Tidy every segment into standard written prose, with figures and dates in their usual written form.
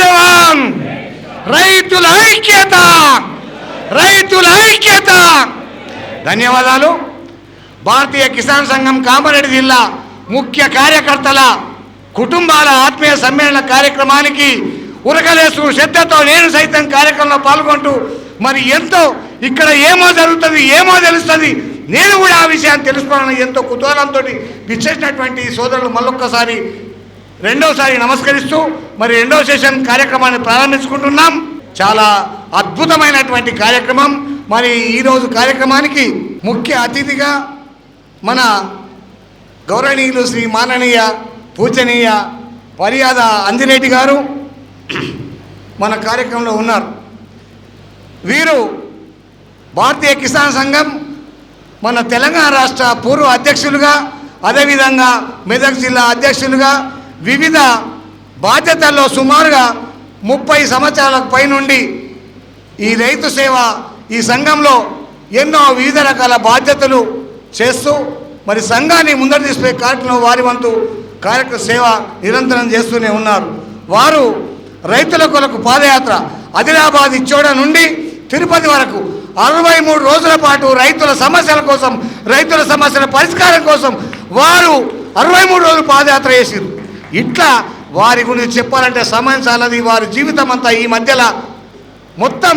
జవాన్, రైతుల ఐక్యత, రైతుల ఐక్యత. ధన్యవాదాలు. భారతీయ కిసాన్ సంఘం కామారెడ్డి జిల్లా ముఖ్య కార్యకర్తల కుటుంబాల ఆత్మీయ సమ్మేళన కార్యక్రమానికి ఉరకలేసు శ్రద్ధతో నేను సైతం కార్యక్రమంలో పాల్గొంటూ మరి ఎంతో ఇక్కడ ఏమో జరుగుతుంది, ఏమో తెలుస్తుంది, నేను కూడా ఆ విషయాన్ని తెలుసుకోవాలని ఎంతో కుతూహలంతో విచ్చేసినటువంటి సోదరులు మళ్ళొక్కసారి రెండోసారి నమస్కరిస్తూ మరి రెండో సెషన్ కార్యక్రమాన్ని ప్రారంభించుకుంటున్నాం. చాలా అద్భుతమైనటువంటి కార్యక్రమం. మరి ఈరోజు కార్యక్రమానికి ముఖ్య అతిథిగా మన గౌరవనీయులు శ్రీ మాననీయ పూజనీయ మర్యాద అంజిరెడ్డి గారు మన కార్యక్రమంలో ఉన్నారు. వీరు భారతీయ కిసాన్ సంఘం మన తెలంగాణ రాష్ట్ర పూర్వ అధ్యక్షులుగా, అదేవిధంగా మెదక్ జిల్లా అధ్యక్షులుగా వివిధ బాధ్యతల్లో సుమారుగా 30 సంవత్సరాలకు పైనుండి ఈ రైతు సేవ ఈ సంఘంలో ఎన్నో వివిధ రకాల బాధ్యతలు చేస్తూ మరి సంఘాన్ని ముందరు తీసుకునే కార్యక్రమం వారి వంతు కార్యక్రమ సేవ నిరంతరం చేస్తూనే ఉన్నారు. వారు రైతుల కొరకు పాదయాత్ర ఆదిలాబాద్ ఇచ్చోడ నుండి తిరుపతి వరకు 63 రోజుల పాటు రైతుల సమస్యల కోసం, రైతుల సమస్యల పరిష్కారం కోసం వారు 63 రోజులు పాదయాత్ర చేసారు. ఇట్లా వారి గురించి చెప్పాలంటే సమయం చాలది. వారి జీవితం అంతా ఈ మధ్యలో మొత్తం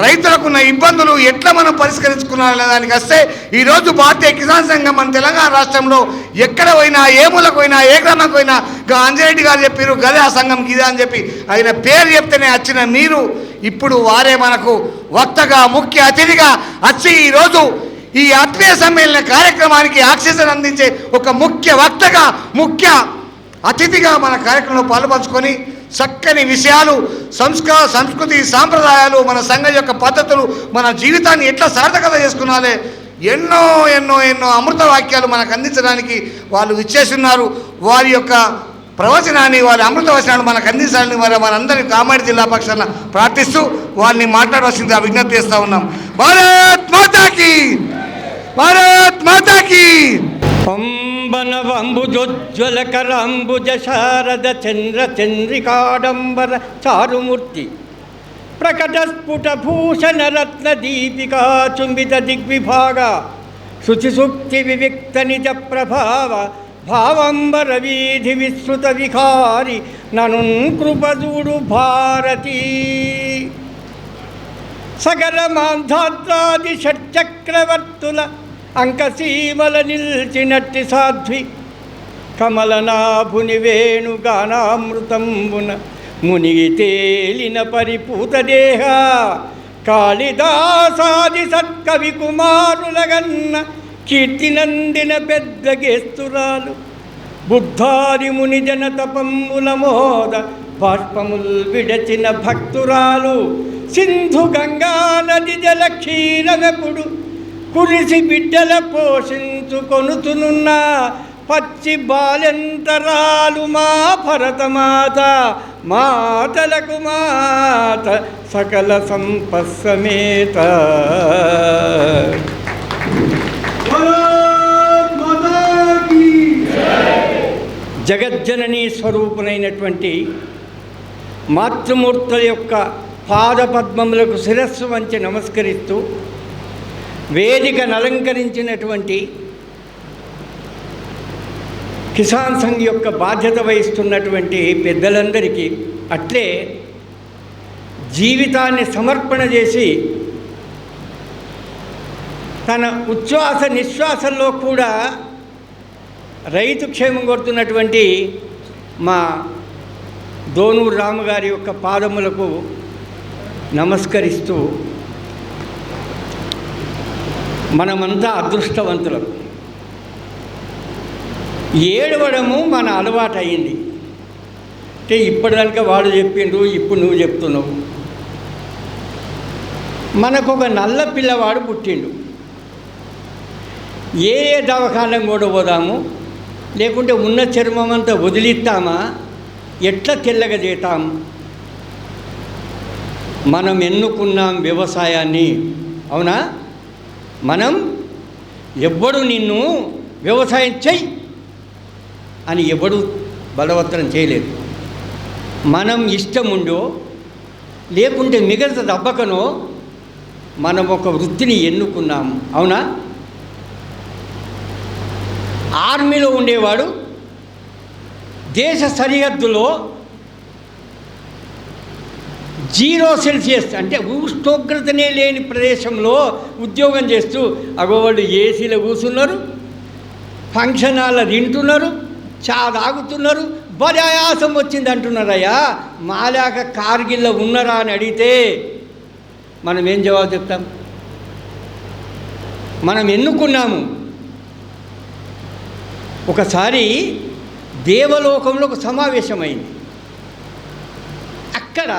రైతులకున్న ఇబ్బందులు ఎట్లా మనం పరిష్కరించుకున్నారనే దానికి వస్తే ఈరోజు భారతీయ కిసాన్ సంఘం మన తెలంగాణ రాష్ట్రంలో ఎక్కడ పోయినా, ఏ మూలకు పోయినా, ఏ గ్రామంకి పోయినా అంజిరెడ్డి గారు చెప్పారు గదే ఆ సంఘం గిదే అని చెప్పి ఆయన పేరు చెప్తేనే వచ్చిన మీరు ఇప్పుడు వారే మనకు వక్తగా ముఖ్య అతిథిగా వచ్చి ఈరోజు ఈ ఆత్మీయ సమ్మేళన కార్యక్రమానికి ఆక్సిజన్ అందించే ఒక ముఖ్య వక్తగా, ముఖ్య అతిథిగా మన కార్యక్రమంలో పాల్పంచుకొని చక్కని విషయాలు, సంస్కృతి, సాంప్రదాయాలు, మన సంఘం యొక్క పద్ధతులు, మన జీవితాన్ని ఎట్లా సార్థకత చేసుకున్నాలే ఎన్నో ఎన్నో ఎన్నో అమృత వాక్యాలు మనకు అందించడానికి వాళ్ళు విచ్చేస్తున్నారు. వారి యొక్క ప్రవచనాన్ని, వారి అమృత వచనాలు మనకు అందించాలని మనందరినీ కామారెడ్డి జిల్లా పక్షాన ప్రార్థిస్తూ వారిని మాట్లాడవలసిందిగా విజ్ఞప్తి చేస్తూ ఉన్నాం. భారత్ మాతాకి, భారత్ మాతాకి. పంబనవంబుజోజ్వల కరాంబుజ శారద చంద్ర చంద్రికాడంబర చారుమూర్తి ప్రకట స్ఫుట భూషణ రత్న దీపికా చుంబిత దిగ్విభాగ శుచిసూక్తి వివిక్త నిజ ప్రభావ భావంబర వీధి విశ్రుత వికారి నను కృపజూడు భారతీ సగర మాంధాద్రాది షట్చక్రవర్తుల అంకసీమల నిల్చినట్టి సాధ్వి కమలనాభుని వేణుగానామృతంబున మునిగి తేలిన పరిపూత దేహ కాళిదాసాది సత్కవి కుమారులగన్న కీర్తినందిన పెద్ద గేస్తురాలు బుద్ధాది ముని జన తపమ్ముల మోద బాష్పముల్ విడచిన భక్తురాలు సింధు గంగా నది జల క్షీరమెప్పుడు కురిసి బిడ్డల పోషించుకొనుతునున్న పచ్చి బాలెంతరాలు మా భరతమాత, మాతలకు మాత సకల సంపస్సమేత. జగజ్జననీ స్వరూపునైనటువంటి మాతృమూర్తుల యొక్క పాదపద్మములకు శిరస్సు వంచి నమస్కరిస్తూ వేదికను అలంకరించినటువంటి కిసాన్ సంఘ్ యొక్క బాధ్యత వహిస్తున్నటువంటి పెద్దలందరికీ, అట్లే జీవితాన్ని సమర్పణ చేసి తన ఉచ్ఛ్వాస నిశ్వాసంలో కూడా రైతు క్షేమం కోరుతున్నటువంటి మా దోనూరు రామగారి యొక్క పాదములకు నమస్కరిస్తూ మనమంతా అదృష్టవంతులం. ఏడవడము మన అలవాటు అయింది. అంటే ఇప్పటిదాకా వాడు చెప్పిండ్రు, ఇప్పుడు నువ్వు చెప్తున్నావు. మనకు ఒక నల్ల పిల్లవాడు పుట్టిండు. ఏ దవాఖానం కూడా పోదాము, లేకుంటే ఉన్న చర్మం అంతా వదిలిస్తామా, ఎట్లా తెల్లగా చేతాం? మనం ఎన్నుకున్నాం వ్యవసాయాన్ని, అవునా? మనం ఎవ్వడు నిన్ను వ్యవసాయం చెయ్యి అని ఎవడు బలవత్తరం చేయలేదు. మనం ఇష్టముండో లేకుంటే మిగతా దబ్బకనో మనం ఒక వృత్తిని ఎన్నుకున్నాము. అవునా? ఆర్మీలో ఉండేవాడు దేశ సరిహద్దులో 0 సెల్సియస్ అంటే ఉష్ణోగ్రతనే లేని ప్రదేశంలో ఉద్యోగం చేస్తూ అగోవాళ్ళు ఏసీలో కూర్చున్నారు, ఫంక్షన్ హాల్లో తింటున్నారు, చా తాగుతున్నారు, బలాయాసం వచ్చింది అంటున్నారయ్యా. మాలాక కార్గిల్లో ఉన్నారా అని అడిగితే మనం ఏం జవాబు చెప్తాం? మనం ఎన్నుకున్నాము. ఒకసారి దేవలోకంలో ఒక సమావేశమైంది. అక్కడ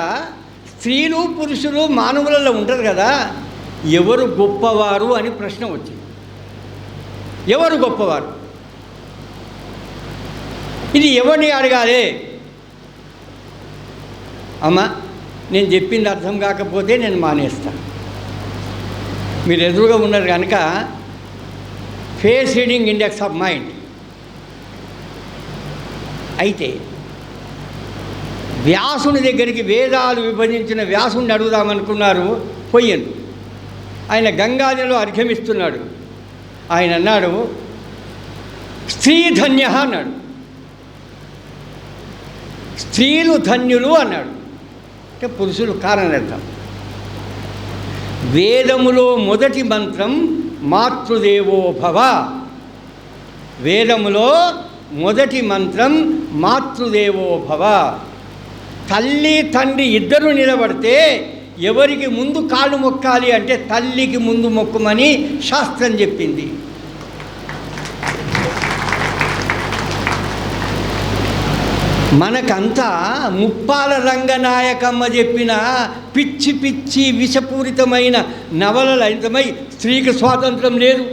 స్త్రీలు పురుషులు మానవులలో ఉంటారు కదా, ఎవరు గొప్పవారు అని ప్రశ్న వచ్చింది. ఎవరు గొప్పవారు? ఇది ఎవరిని అడగాలి? అమ్మా, నేను చెప్పింది అర్థం కాకపోతే నేను మానేస్తాను. మీరు ఎదురుగా ఉన్నారు కనుక face reading index of mind. అయితే వ్యాసుని దగ్గరికి వేదాలు విభజించిన వ్యాసుని అడుగుదామనుకున్నారు, పోయిండు. ఆయన గంగానదిలో అర్ఘ్యమిస్తున్నాడు. ఆయన అన్నాడు, స్త్రీధన్య అన్నాడు. స్త్రీలు ధన్యులు అన్నాడు. అంటే పురుషులు కారణర్థం. వేదములో మొదటి మంత్రం మాతృదేవో భవ. వేదములో మొదటి మంత్రం మాతృదేవో భవ. తల్లి తండ్రి ఇద్దరు నిలబడితే ఎవరికి ముందు కాళ్ళు మొక్కాలి అంటే తల్లికి ముందు మొక్కమని శాస్త్రం చెప్పింది. మనకంతా ముప్పాల రంగనాయకమ్మ చెప్పిన పిచ్చి పిచ్చి విషపూరితమైన నవలలు అంతమై స్త్రీకి స్వాతంత్రం లేదు.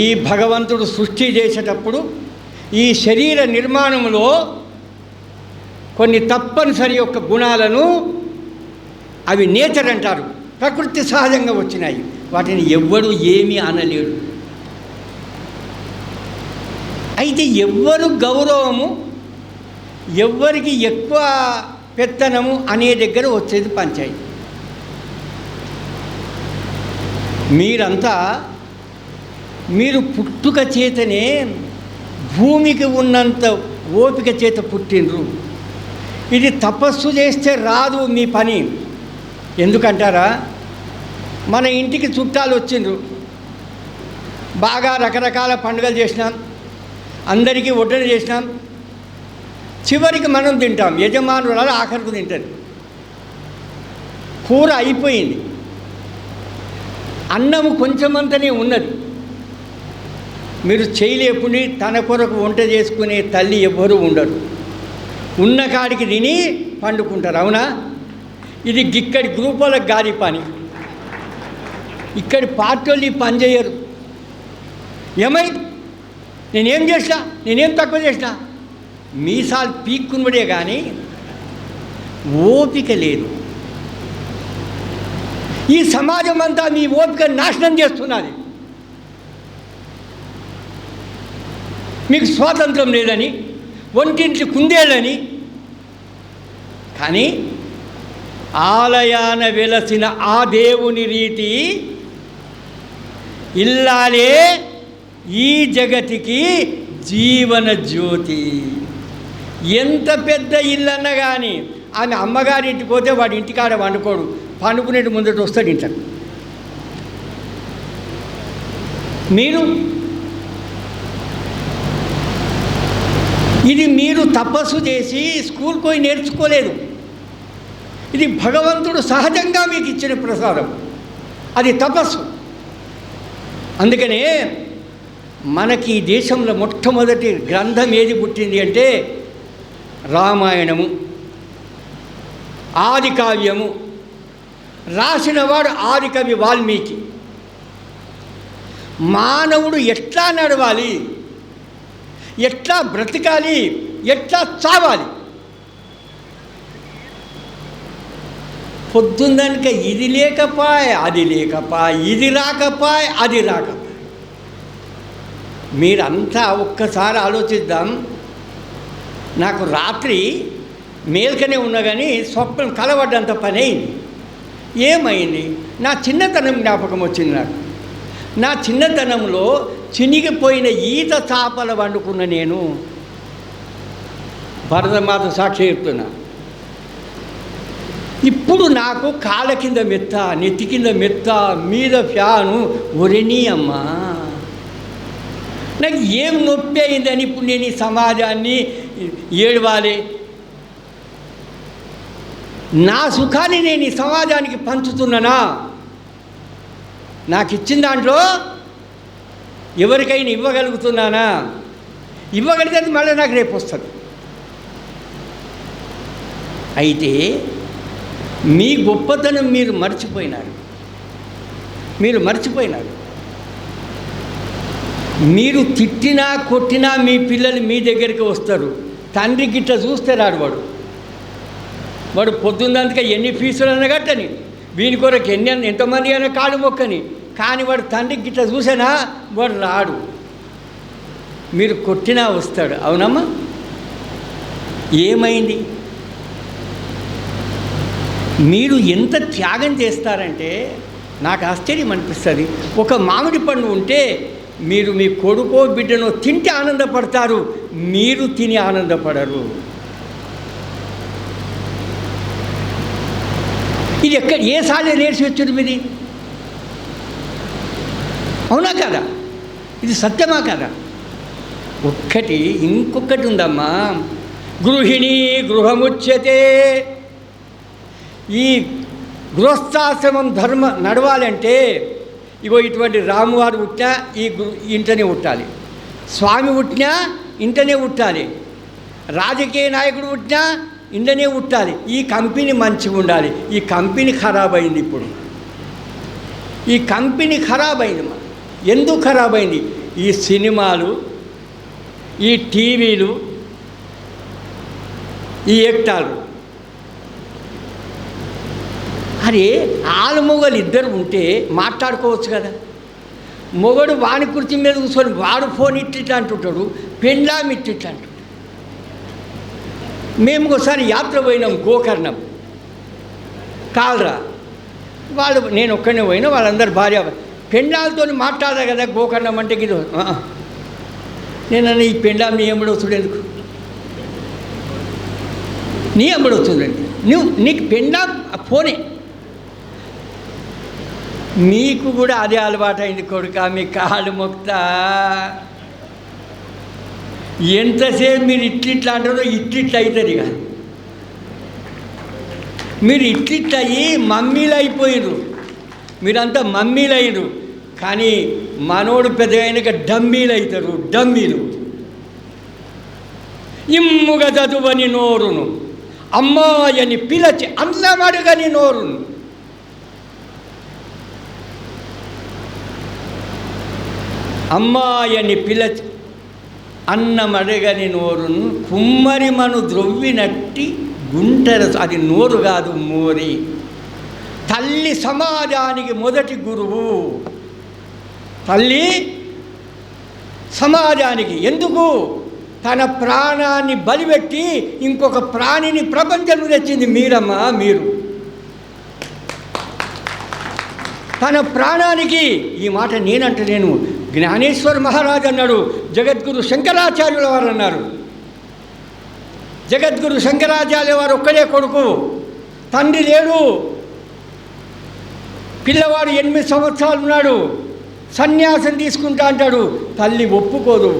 ఈ భగవంతుడు సృష్టి చేసేటప్పుడు ఈ శరీర నిర్మాణంలో కొన్ని తప్పనిసరి యొక్క గుణాలను, అవి నేచర్ అంటారు, ప్రకృతి సహజంగా వచ్చినాయి. వాటిని ఎవ్వడు ఏమీ అనలేడు. అయితే ఎవ్వరు గౌరవము, ఎవ్వరికి ఎక్కువ పెత్తనము అనే దగ్గర వచ్చేది పంచాయతీ. మీరు పుట్టుక చేతనే భూమికి ఉన్నంత ఓపిక చేత పుట్టినరు. ఇది తపస్సు చేస్తే రాదు మీ పని. ఎందుకంటారా? మన ఇంటికి చుట్టాలు వచ్చిండ్రు, బాగా రకరకాల పండుగలు చేసినాం, అందరికీ వడ్డన చేసినాం, చివరికి మనం తింటాం, యజమానురాలు ఆఖరికి తింటారు. కూర అయిపోయింది, అన్నము కొంచెమంతనే ఉన్నది. మీరు చేయలేపుని తన కొరకు వంట చేసుకునే తల్లి ఎవ్వరూ ఉండరు. ఉన్న కాడికి తిని పండుకుంటారు. అవునా? ఇది ఇక్కడి గ్రూపులకు గాలి పని. ఇక్కడి పార్టీలు పని చేయరు. ఏమై నేనేం చేసినా, నేనేం తక్కువ చేసినా మీసాలు పీక్కునుడే కానీ ఓపిక లేదు. ఈ సమాజం అంతా మీ ఓపిక నాశనం చేస్తున్నది. మీకు స్వాతంత్రం లేదని, ఒంటింటి కుందేళ్ళని. కానీ ఆలయాన వెలసిన ఆ దేవుని రీతి ఇల్లాలే ఈ జగతికి జీవన జ్యోతి. ఎంత పెద్ద ఇల్లన్నా కానీ ఆమె అమ్మగారింటికి పోతే వాడి ఇంటికాడ వండుకోడు, పండుకునేటి ముందట వస్తాడు ఇంట్లో. ఇది మీరు తపస్సు చేసి స్కూల్కి పోయి నేర్చుకోలేదు. ఇది భగవంతుడు సహజంగా మీకు ఇచ్చిన ప్రసాదం, అది తపస్సు. అందుకనే మనకి ఈ దేశంలో మొట్టమొదటి గ్రంథం ఏది పుట్టింది అంటే రామాయణము, ఆది కావ్యము. రాసినవాడు ఆదికవి వాల్మీకి. మానవుడు ఎట్లా నడవాలి, ఎట్లా బ్రతకాలి, ఎట్లా చావాలి, పొద్దుందనుక ఇది లేకపాయ్ అది లేకపాయ్, ఇది రాకపాయ్ అది రాకపాయ్. మీరంతా ఒక్కసారి ఆలోచిద్దాం. నాకు రాత్రి మేల్కనే ఉన్నా కానీ స్వప్నం కలవడ్డంత పని అయింది. ఏమైంది? నా చిన్నతనం జ్ఞాపకం వచ్చింది నాకు. నా చిన్నతనంలో చినిగిపోయిన ఈత చాపలు వండుకున్న నేను భరతమాత సాక్షి చెప్తున్నా. ఇప్పుడు నాకు కాళ్ళ కింద మెత్త, నెత్తి కింద మెత్త, మీద ఫ్యాను. ఒరిని అమ్మా, నాకు ఏం నొప్పి అయిందని ఇప్పుడు నేను ఈ సమాజాన్ని ఏడవాలి? నా సుఖాన్ని నేను ఈ సమాజానికి పంచుతున్నానా? నాకు ఇచ్చిన దాంట్లో ఎవరికైనా ఇవ్వగలుగుతున్నానా? ఇవ్వగలిగితే మళ్ళీ నాకు రేపు వస్తుంది. అయితే మీ గొప్పతనం మీరు మర్చిపోయినారు. మీరు తిట్టినా కొట్టినా మీ పిల్లలు మీ దగ్గరికి వస్తారు. తండ్రి గిట్ట చూస్తే రాడు వాడు పొద్దున్నందుక ఎన్ని ఫీజులు అన్నా కట్టని, వీని కొరకు ఎంతమంది అయినా కాడు మొక్కని, కానీ వాడు తండ్రికి గిట్ట చూసానా వాడు రాడు. మీరు కొట్టినా వస్తాడు. అవునమ్మా? ఏమైంది? మీరు ఎంత త్యాగం చేస్తారంటే నాకు ఆశ్చర్యం అనిపిస్తుంది. ఒక మామిడి పండు ఉంటే మీరు మీ కొడుకో బిడ్డనో తింటే ఆనందపడతారు, మీరు తిని ఆనందపడరు. ఇది ఏ సాలే నేర్చి వచ్చారు మీది? అవునా కదా? ఇది సత్యమా కదా? ఇంకొకటి ఉందమ్మా. గృహిణీ గృహముచ్యతే. ఈ గృహస్థాశ్రమం ధర్మ నడవాలంటే ఇగో ఇటువంటి రామువారు పుట్టినా ఇంటనే పుట్టాలి, స్వామి పుట్టినా ఇంటనే పుట్టాలి, రాజకీయ నాయకుడు పుట్టినా ఇంటనే పుట్టాలి. ఈ కంపెనీ మంచిగా ఉండాలి. ఈ కంపెనీ ఖరాబ్ అయింది. ఇప్పుడు ఈ కంపెనీ ఖరాబ్ అయింది. ఎందుకు ఖరాబ్ అయింది? ఈ సినిమాలు, ఈ టీవీలు, ఈ ఎక్టాలు. అరే ఆలుమొగలు ఇద్దరు ఉంటే మాట్లాడుకోవచ్చు కదా. మొగడు వాని కుర్చీ మీద కూర్చొని వాడు ఫోన్ ఇట్లా అంటుంటాడు, పెండ్లాం ఇట్లా అంటాడు. మేము ఒకసారి యాత్ర పోయినాం గోకర్ణం, కాల్రా. నేను ఒక్కనే పోయినా, వాళ్ళందరూ భార్య పెండ్లాలతో మాట్లాడదా కదా గోకర్ణం అంటే. ఇది నేను ఈ పెండ్లాం నీ ఎంబడవుతుడు ఎందుకు? నీ ఎంబడవుతుందండి నీకు పెండ్లాం ఫోనే. మీకు కూడా అదే అలవాటు అయింది కొడుక. మీ కాళ్ళు మొక్తా. ఎంతసేపు మీరు ఇట్లా అంటారో ఇట్లా అవుతుంది. ఇక మీరు ఇట్లా అయ్యి మమ్మీలు అయిపోయినరు. మీరంతా మమ్మీలు అయినరు. కానీ మనోడు పెద్దగా అయినాక డమ్మీలు అవుతారు. డమ్మీలు. ఇమ్ముగా చదువని నోరును, అమ్మాయని పిలచి అందమడుగని నోరును. అమ్మాయని పిలచి అన్నమడగని నోరును, కుమ్మరి మను ద్రొవ్వినట్టి గుంటర. అది నోరు కాదు, మోరి. తల్లి సమాజానికి మొదటి గురువు. తల్లి సమాజానికి ఎందుకు? తన ప్రాణాన్ని బలిపెట్టి ఇంకొక ప్రాణిని ప్రపంచంలో తెచ్చింది మీరమ్మా. మీరు తన ప్రాణానికి, ఈ మాట నేనంటలేను, జ్ఞానేశ్వర మహారాజ్ అన్నాడు, జగద్గురు శంకరాచార్యుల వారు అన్నారు. జగద్గురు శంకరాచార్య వారు ఒక్కడే కొడుకు, తండ్రి లేడు. పిల్లవాడు 8 సంవత్సరాలు ఉన్నాడు, సన్యాసం తీసుకుంటా అంటాడు. తల్లి ఒప్పుకోదు.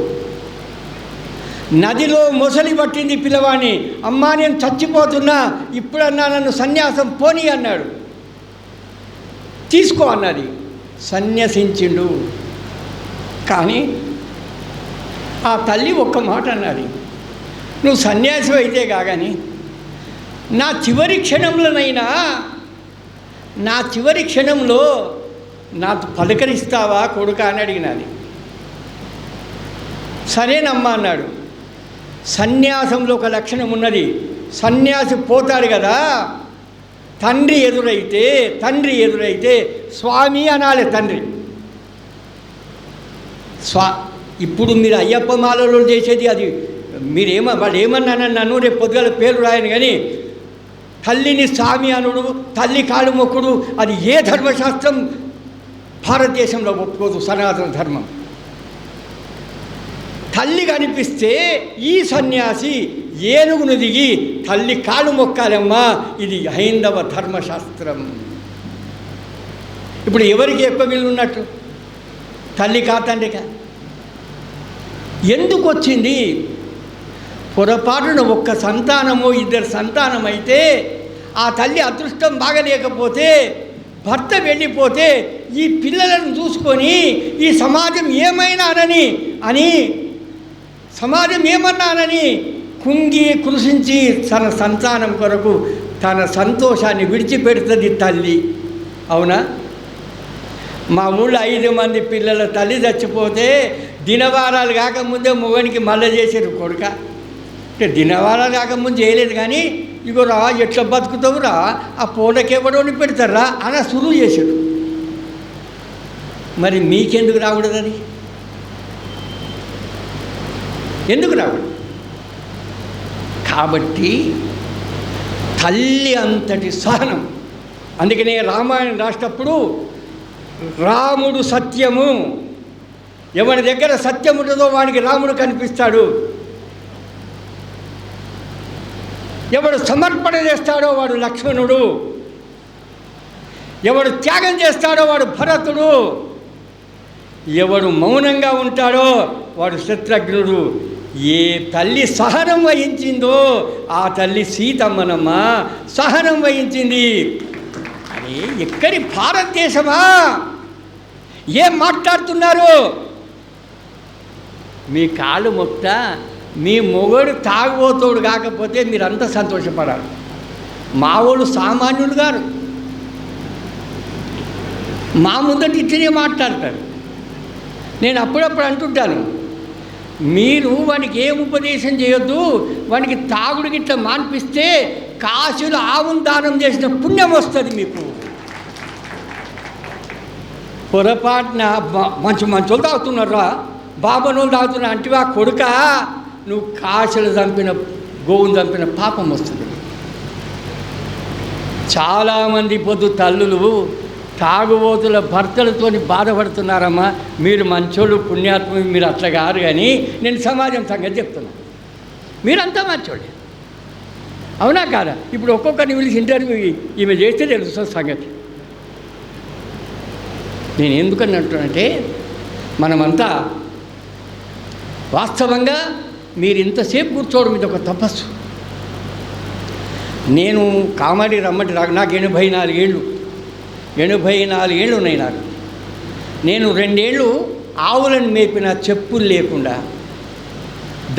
నదిలో మొసలి పట్టింది పిల్లవాడిని. అమ్మా నేను చచ్చిపోతున్నా, ఇప్పుడన్నా నన్ను సన్యాసం పోనీ అన్నాడు. తీసుకో అన్నది. సన్యసించిండు. కానీ ఆ తల్లి ఒక్క మాట అన్నది, నువ్వు సన్యాసి అయితే కాగాని నా చివరి క్షణంలో నాకు పలకరిస్తావా కొడుకా అని అడిగినది. సరేనమ్మా అన్నాడు. సన్యాసంలో ఒక లక్షణం ఉన్నది. సన్యాసి పోతాడు కదా, తండ్రి ఎదురైతే స్వామి అనాలి. తండ్రి ఇప్పుడు మీరు అయ్యప్ప మాలలో చేసేది అది వాడు ఏమన్నానని నన్ను రేపు పొద్దుగల పేరు రాయను కానీ తల్లిని స్వామి అనుడు, తల్లి కాళ్ళు మొక్కుడు, అది ఏ ధర్మశాస్త్రం భారతదేశంలో ఒప్పుకోదు. సనాతన ధర్మం. తల్లి కనిపిస్తే ఈ సన్యాసి ఏనుగును దిగి తల్లి కాళ్ళు మొక్కాలమ్మా, ఇది హైందవ ధర్మశాస్త్రం. ఇప్పుడు ఎవరికి ఎక్కువ విలువ ఉన్నట్టు? తల్లి తండ్రికా? ఎందుకు వచ్చింది? పొరపాటున ఒక్క సంతానమో ఇద్దరు సంతానం అయితే ఆ తల్లి అదృష్టం బాగలేకపోతే భర్త వెళ్ళిపోతే ఈ పిల్లలను చూసుకొని ఈ సమాజం ఏమైనానని సమాజం ఏమన్నానని కుంగి కృషించి తన సంతానం కొరకు తన సంతోషాన్ని విడిచిపెడుతుంది తల్లి. అవునా? మా ఊళ్ళో 5 మంది పిల్లల తల్లి చచ్చిపోతే దినవారాలు కాకముందే మొగనికి మళ్ళీ చేశారు కొడుక. అంటే దినవారాలు కాకముందు చేయలేదు కానీ ఇగోరా ఎట్లా బతుకుతావురా, ఆ పూటకెవడోని పెడతారా అని సులువు చేశాడు. మరి మీకెందుకు రాకూడదని? ఎందుకు రాకూడదు? కాబట్టి తల్లి అంతటి సహనం. అందుకనే రామాయణం రాసేటప్పుడు రాముడు సత్యము, ఎవరి దగ్గర సత్యం ఉంటుందో వాడికి రాముడు కనిపిస్తాడు, ఎవడు సమర్పణ చేస్తాడో వాడు లక్ష్మణుడు, ఎవడు త్యాగం చేస్తాడో వాడు భరతుడు, ఎవడు మౌనంగా ఉంటాడో వాడు శత్రుఘ్నుడు. ఏ తల్లి సహనం వహించిందో ఆ తల్లి సీతమ్మనమ్మ సహనం వహించింది. అని ఎక్కడి భారతదేశమా? ఏం మాట్లాడుతున్నారు? మీ కాళ్ళు మొక్తా మీ మొగడు తాగుబోతోడు కాకపోతే మీరంతా సంతోషపడాలి. మా వాళ్ళు సామాన్యులు గారు మా ముందట ఇట్లనే మాట్లాడతారు. నేను అప్పుడప్పుడు అంటుంటాను, మీరు వానికి ఏం ఉపదేశం చేయొద్దు, వానికి తాగుడికి ఇట్లా మాన్పిస్తే కాశీలో ఆవును దానం చేసిన పుణ్యం వస్తుంది మీకు. పొరపాటున మంచోళ్ళు తాగుతున్నారా, బాబనోళ్ళు తాగుతున్నా అంటే ఆ కొడుక నువ్వు కాశీలు చంపిన గోవును చంపిన పాపం వస్తుంది. చాలామంది పొద్దు తల్లులు తాగుబోతుల భర్తలతోని బాధపడుతున్నారమ్మా. మీరు మంచోళ్ళు పుణ్యాత్మ, మీరు అట్లా కాదు. కానీ నేను సమాజం సంగతి చెప్తున్నాను, మీరంతా మంచోళ్ళే. అవునా కాదా? ఇప్పుడు ఒక్కొక్కరిని పిలిచి ఇంటర్వ్యూ ఈమె చేస్తే తెలుస్తుంది సంగతి. నేను ఎందుకని అంటున్నానంటే, మనమంతా వాస్తవంగా మీరు ఇంతసేపు కూర్చోవడం ఇది ఒక తపస్సు. నేను కామాడి రమ్మటి నాకు 84 ఏళ్ళు 84 ఏళ్ళు ఉన్నాయి నాకు. నేను 2 ఏళ్ళు ఆవులను మేపిన చెప్పులు లేకుండా.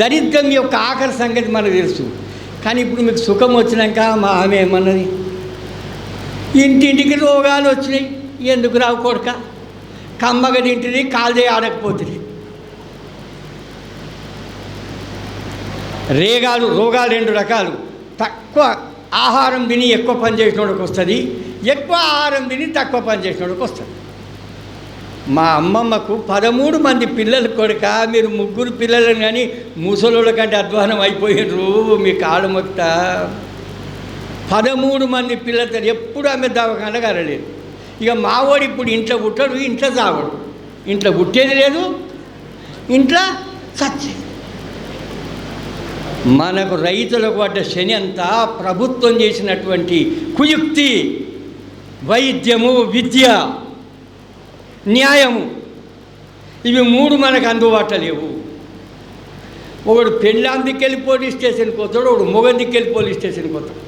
దరిద్రం యొక్క ఆఖరి సంగతి మనకు తెలుసు. కానీ ఇప్పుడు మీకు సుఖం వచ్చినాక మా ఆమె ఏమన్నది, ఇంటింటికి రోగాలు వచ్చినాయి. ఎందుకు రావు కొడుక, కమ్మగా తింటుంది, కాలు ఆడకపోతుంది. రోగాలు 2 రకాలు. తక్కువ ఆహారం తిని ఎక్కువ పని చేసినోడికి వస్తుంది, ఎక్కువ ఆహారం తిని తక్కువ పని చేసినోడికి వస్తుంది. మా అమ్మమ్మకు 13 మంది పిల్లలు కొడుక, మీరు 3 పిల్లలను కానీ ముసలోళ్ళ కంటే అధ్వానం అయిపోయినరు. మీ కాళ్ళు మొక్త 13 మంది పిల్లలతో ఎప్పుడు ఆమె దవాఖాన కలలేదు. ఇక మావాడు ఇప్పుడు ఇంట్లో పుట్టాడు, ఇంట్లో చావడు. ఇంట్లో పుట్టేది లేదు, ఇంట్లో చచ్చేది. మనకు రైతులకు పడ్డ శని అంతా ప్రభుత్వం చేసినటువంటి కుయుక్తి. వైద్యము, విద్య, న్యాయము, ఇవి 3 మనకు అందుబాటులో లేవు. ఒకడు పెళ్ళాం దిక్కెళ్ళి పోలీస్ స్టేషన్కి పోతాడు, ఒకడు మొగం దిక్కెళ్ళి పోలీస్ స్టేషన్కి పోతాడు.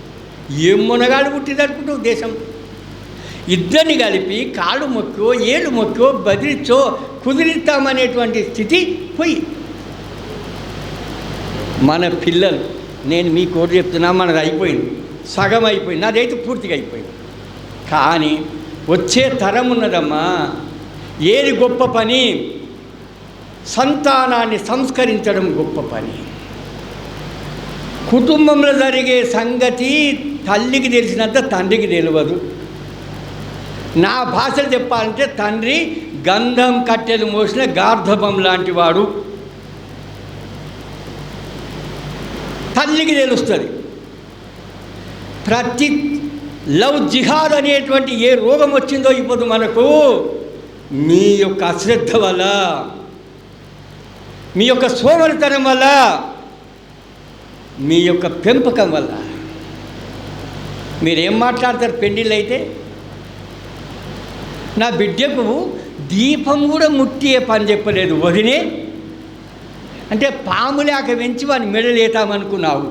ఏం మునగాడు పుట్టింది అనుకుంటావు దేశం. ఇద్దరిని కలిపి కాళ్ళు మొక్కో ఏళ్ళు మొక్కో బదిలిచ్చో కుదిరిస్తామనేటువంటి స్థితి పోయి. మన పిల్లలు, నేను మీ కోటి చెప్తున్నా, మనది అయిపోయింది, సగం అయిపోయింది, నాదైతే పూర్తిగా అయిపోయింది. కానీ వచ్చే తరం ఉన్నదమ్మా. ఏది గొప్ప పని? సంతానాన్ని సంస్కరించడం గొప్ప పని. కుటుంబంలో జరిగే సంగతి తల్లికి తెలిసినంత తండ్రికి తెలియదు. నా భాషలు చెప్పాలంటే తండ్రి గంధం కట్టెలు మోసిన గార్ధబం లాంటి వాడు. తల్లికి తెలుస్తుంది. ప్రతి లవ్ జిహాద్ అనేటువంటి ఏ రోగం వచ్చిందో ఇప్పుడు మనకు మీ యొక్క అశ్రద్ధ వల్ల, మీ యొక్క సోమరితనం వల్ల, మీ యొక్క పెంపకం వల్ల. మీరేం మాట్లాడతారు పెళ్ళిళ్ళు అయితే? నా బిడ్డకు దీపం కూడా ముట్టియే పని చెప్పలేదు వదినే అంటే పాము లేక వెంచి వాడిని మెడలేతామనుకున్నావు.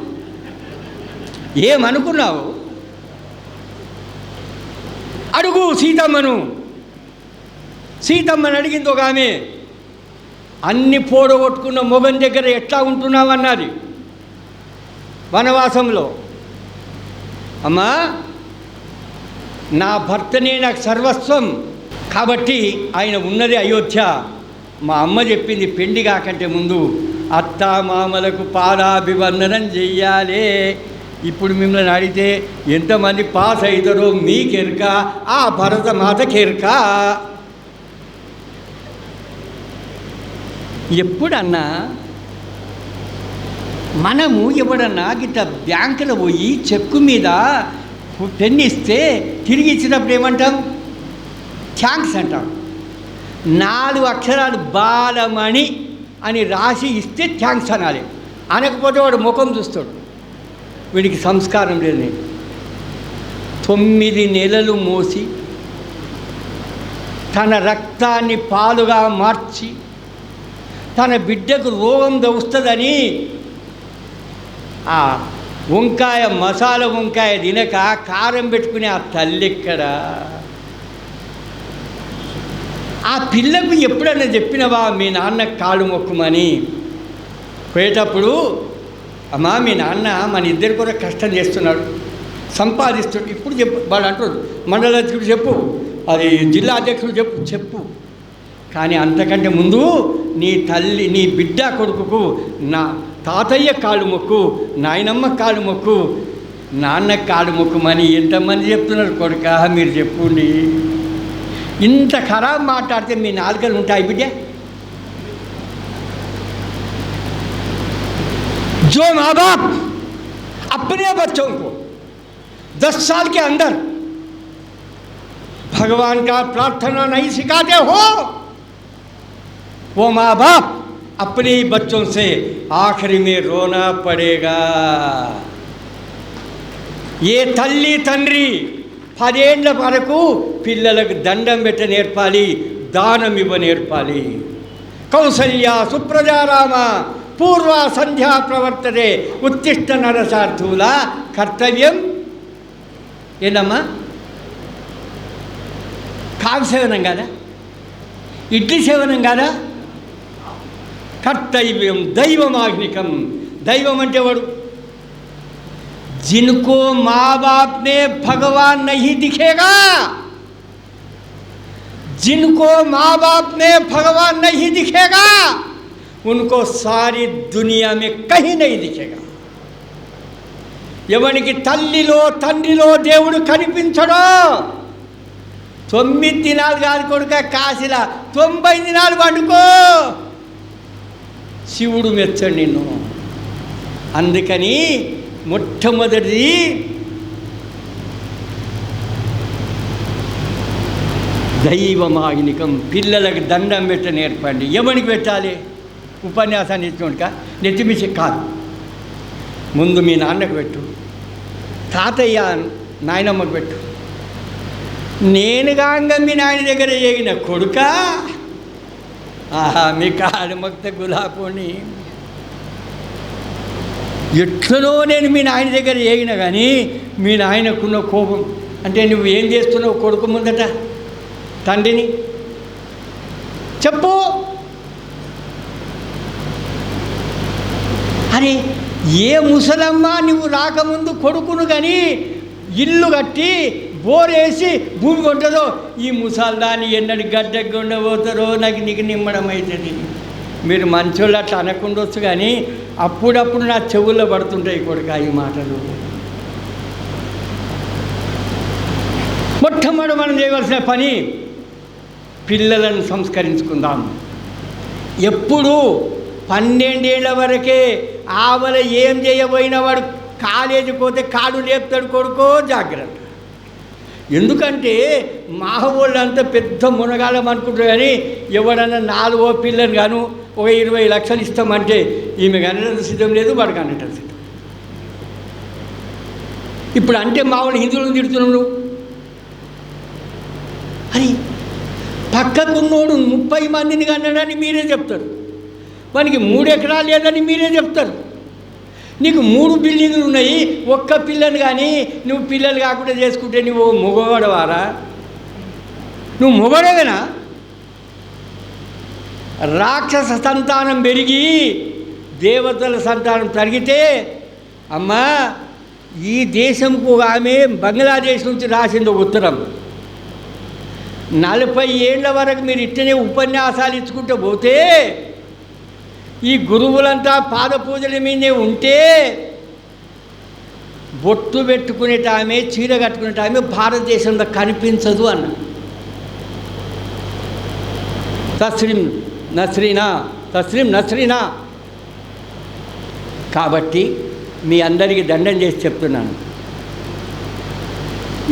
ఏమనుకున్నావు? అడుగు సీతమ్మను. సీతమ్మని అడిగింది ఒక ఆమె, అన్ని పోడగొట్టుకున్న మొగం దగ్గర ఎట్లా ఉంటున్నావు అన్నది వనవాసంలో. అమ్మా, నా భర్తనే నాకు సర్వస్వం, కాబట్టి ఆయన ఉన్నది అయోధ్య. మా అమ్మ చెప్పింది పెళ్లి కాకంటే ముందు అత్తామామలకు పాదాభివందనం చెయ్యాలి. ఇప్పుడు మిమ్మల్ని అడిగితే ఎంతమంది పాస్ అవుతారో మీకెరక, ఆ భరత మాతకెరక. ఎప్పుడన్నా మనము ఎవడన్నా గిట్ట బ్యాంకులో పోయి చెక్కు మీద పెన్ను ఇస్తే తిరిగి ఇచ్చినప్పుడు ఏమంటాం? థ్యాంక్స్ అంటాం. 4 అక్షరాలు బాలమణి అని రాసి ఇస్తే థ్యాంక్స్ అనాలి. అనకపోతే వాడు ముఖం చూస్తాడు, వీడికి సంస్కారం లేదు. 9 నెలలు మోసి తన రక్తాన్ని పాలుగా మార్చి తన బిడ్డకు రోగం వస్తుందని ఆ వంకాయ మసాలా వంకాయ తినక కారం పెట్టుకునే ఆ తల్లి ఎక్కడ? ఆ పిల్లకు ఎప్పుడన్నా చెప్పినవా మీ నాన్న కాళ్ళు మొక్కుమని? పోయేటప్పుడు, అమ్మా మీ నాన్న మన ఇద్దరి కూడా కష్టం చేస్తున్నాడు, సంపాదిస్తాడు, ఇప్పుడు చెప్పు. వాడు అంటాడు మండలాధ్యక్షుడు చెప్పు, అది జిల్లా అధ్యక్షుడు చెప్పు. కానీ అంతకంటే ముందు నీ తల్లి, నీ బిడ్డ కొడుకుకు నా తాతయ్య కాళ్ళు మొక్కు, నాయనమ్మ కాళ్ళు మొక్కు, నాన్న కాళ్ళు మొక్కుమని ఎంతమంది చెప్తున్నారు? కొడుక మీరు చెప్పుండి. ఇంత ఖరాబ్ మాట్లాడితే మీ నాలుకలు ఉంటాయి బిడ్డ? जो माँ बाप अपने बच्चों को 10 साल के अंदर भगवान का प्रार्थना नहीं सिखाते हो, वो माँ बाप अपने बच्चों से आखिरी में रोना पड़ेगा. ये తల్లి తండ్రి 10 ఏళ్ల వరకు పిల్లలకు దండం పెట్ట నేర్పాలి, దానం ఇవ్వ నేర్పాలి. కౌసల్య సుప్రజారామ పూర్వ సంధ్యా ప్రవర్తతే ఉత్తిష్ట నరసార్థుల కర్తవ్యం. ఏందమ్మా? కావి సేవనం కాదా? ఇడ్లీ సేవనం కాదా? కర్తవ్యం దైవమాగ్నికం. దైవం అంటే వాడు जिनको माँ बाप ने भगवान नहीं दिखेगा, जिनको माँ बाप ने भगवान नहीं दिखेगा, उनको सारी दुनिया में कहीं नहीं दिखेगा. ఎవనికి తల్లిలో తండ్రిలో దేవుడు కనిపించడో 9 దినాలు కాదు కొడుక, కాశీలా 90 దినాలు పండుకో, శివుడు మెచ్చడు నిన్ను. అందుకని మొట్టమొదటిది దైవమాగ్నికం. పిల్లలకు దండం పెట్ట నేర్పండి. ఎవరికి పెట్టాలి? ఉపన్యాసాన్ని ఇచ్చినోడుక నెత్తిమిసి కాదు. ముందు మీ నాన్నకు పెట్టు, తాతయ్య నాయనమ్మకు పెట్టు. నేనుగా మీ నాయన దగ్గర చేగిన కొడుక, ఆహా మీ కాడు మొక్త గులాపోని ఎట్లనో నేను మీ నాయన దగ్గర చేగిన. కానీ మీ నాయనకున్న కోపం అంటే నువ్వు ఏం చేస్తున్నావు కొడుకు ముందట తండ్రిని చెప్పు. అరే ఏ ముసలమ్మ నువ్వు రాకముందు కొడుకును కానీ ఇల్లు కట్టి బోరేసి భూమి కొంటుందో, ఈ ముసల్దాన్ని ఎన్నడి గడ్డకి ఉండబోతారో నీకు నిమ్మడం అవుతుంది. మీరు మంచోళ్ళు అట్లా అనకుండొచ్చు, కానీ అప్పుడప్పుడు నా చెవుల్లో పడుతుంటాయి కొడుక ఈ మాటలు. మొట్టమొదటి మనం చేయవలసిన పని పిల్లలను సంస్కరించుకుందాం. ఎప్పుడు 12 ఏళ్ల వరకే ఆవల ఏం చేయబోయిన వాడు కాలేజీకి పోతే కాడు లేపుతాడు కొడుకో జాగ్రత్త. ఎందుకంటే మా వాళ్ళంతా పెద్ద మునగాలం అనుకుంటారు, కానీ ఎవడన్నా 4వ పిల్లని గాను ఒక 20 లక్షలు ఇస్తామంటే ఈమె కనడం సిద్ధం లేదు, వాడికి అనటం సిద్ధం. ఇప్పుడు అంటే మా వాళ్ళు హిందువులను తిడుతున్నావు నువ్వు అని. పక్కకున్నోడు 30 మందిని కన్నాడని మీరే చెప్తారు, వానికి 3 ఎకరాలు లేదని మీరే చెప్తారు. నీకు 3 బిల్డింగులు ఉన్నాయి, ఒక్క పిల్లని కానీ నువ్వు పిల్లలు కాకుండా చేసుకుంటే నువ్వు మగవాడవారా? నువ్వు మగవాడవేనా? రాక్షస సంతానం పెరిగి దేవతల సంతానం తరిగితే, అమ్మా ఈ దేశంకు ఆమె బంగ్లాదేశ్ నుంచి రాసింది ఉత్తరం. 40 ఏళ్ల వరకు మీరు ఇట్టనే ఉపన్యాసాలు ఇచ్చుకుంటూ పోతే, ఈ గురువులంతా పాద పూజల మీదే ఉంటే, బొట్టు పెట్టుకునేట ఆమె, చీర కట్టుకునేట ఆమె భారతదేశంలో కనిపించదు అన్న. తస్రీం నస్రీనా, తస్రీం నస్రీనా. కాబట్టి మీ అందరికీ దండం చేసి చెప్తున్నాను,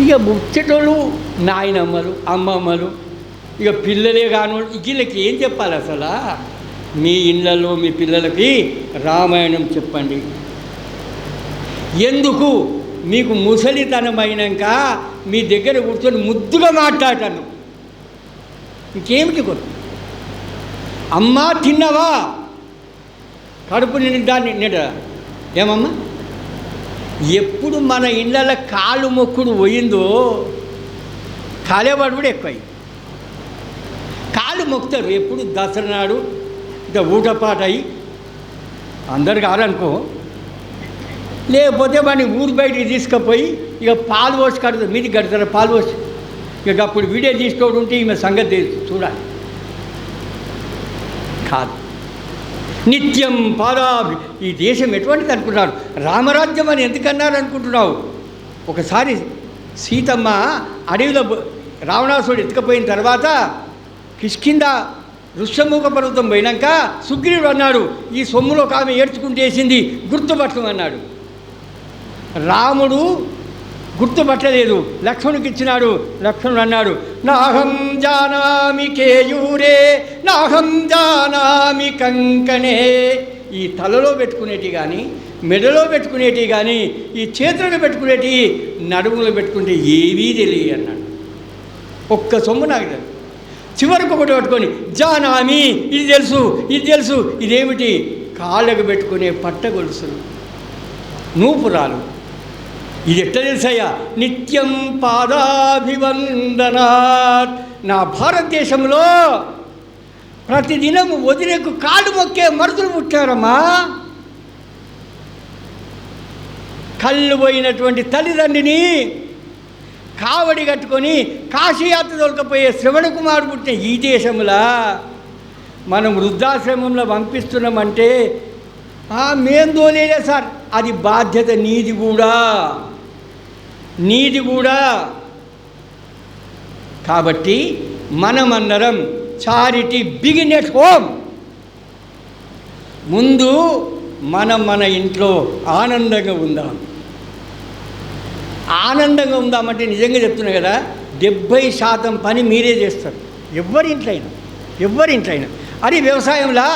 ఇక ముచ్చటోళ్ళు నాయనమ్మలు అమ్మమ్మలు ఇక పిల్లలే కాను, వీళ్ళకి ఏం చెప్పాలి అసలు? మీ ఇళ్ళల్లో మీ పిల్లలకి రామాయణం చెప్పండి. ఎందుకు? మీకు ముసలితనమైనాక మీ దగ్గర కూర్చొని ముద్దుగా మాట్లాడతాను. ఇంకేమిటి కొడు? అమ్మా తిన్నావా? కడుపు నిండాన్ని నిండ ఏమమ్మా? ఎప్పుడు మన ఇళ్ళ కాళ్ళు మొక్కుడు పోయిందో కాలేవాడు కూడా ఎక్కువ. కాళ్ళు మొక్కుతారు ఎప్పుడు? దసరా నాడు ఇక ఊటపాట అయ్యి అందరు కాదనుకో, లేకపోతే వాడిని ఊరు బయటికి తీసుకుపోయి ఇక పాలు పోసి కడుతుంది, మీది కడతారు పాలు పోసి. ఇక అప్పుడు వీడియో తీసుకోవడం ఉంటే ఈమె సంగతి చూడాలి. కాదు, నిత్యం పాదాభి. ఈ దేశం ఎటువంటిది అనుకుంటున్నారు? రామరాజ్యం అని ఎందుకన్నారు అనుకుంటున్నావు? ఒకసారి సీతమ్మ అడవిలో రావణాసుడు ఎత్తుకపోయిన తర్వాత కిష్కింద ఋష్యముఖ పర్వతం పోయినాక సుగ్రీవుడు అన్నాడు, ఈ సొమ్ములో ఒక ఆమె ఏడ్చుకుంటేసింది, గుర్తుపట్టమన్నాడు. రాముడు గుర్తుపట్టలేదు, లక్ష్మణుడికి ఇచ్చినాడు. లక్ష్మణుడు అన్నాడు, నాహం జానామి కేయూరే నాహం జానామి కంకణే. ఈ తలలో పెట్టుకునేటి కానీ, మెడలో పెట్టుకునేటి కానీ, ఈ చేతులకు పెట్టుకునేటి, నడుములో పెట్టుకుంటే ఏవీ తెలియ అన్నాడు. ఒక్క సొమ్ము నాకు తెలుసు. చివరికి ఒకటి పట్టుకొని జానామి, ఇది తెలుసు ఇది తెలుసు. ఇదేమిటి? కాళ్ళకు పెట్టుకునే పట్ట గొలుసులు, నూపురాలు. ఇది ఎట్లా తెలుసయ్యా? నిత్యం పాదాభివందనాత్. నా భారతదేశంలో ప్రతిదినం వదిలేకు కాళ్ళు మొక్కే మరుదులు పుట్టారమ్మా. కళ్ళు పోయినటువంటి తల్లిదండ్రిని కావడి కట్టుకొని కాశీయాత్ర దొరకపోయే శ్రవణ కుమారు పుట్టిన ఈ దేశంలో మనం వృద్ధాశ్రమంలో పంపిస్తున్నామంటే మేం దోలేలే సార్, అది బాధ్యత నీది కూడా, నీది కూడా. కాబట్టి మనమందరం చారిటీ బిగిన్ ఎట్ హోమ్. ముందు మన ఇంట్లో ఆనందంగా ఉందాం. ఆనందంగా ఉందామంటే నిజంగా చెప్తున్నా కదా, 70% పని మీరే చేస్తారు, ఎవరింట్లో అయినా. అది వ్యవసాయంలో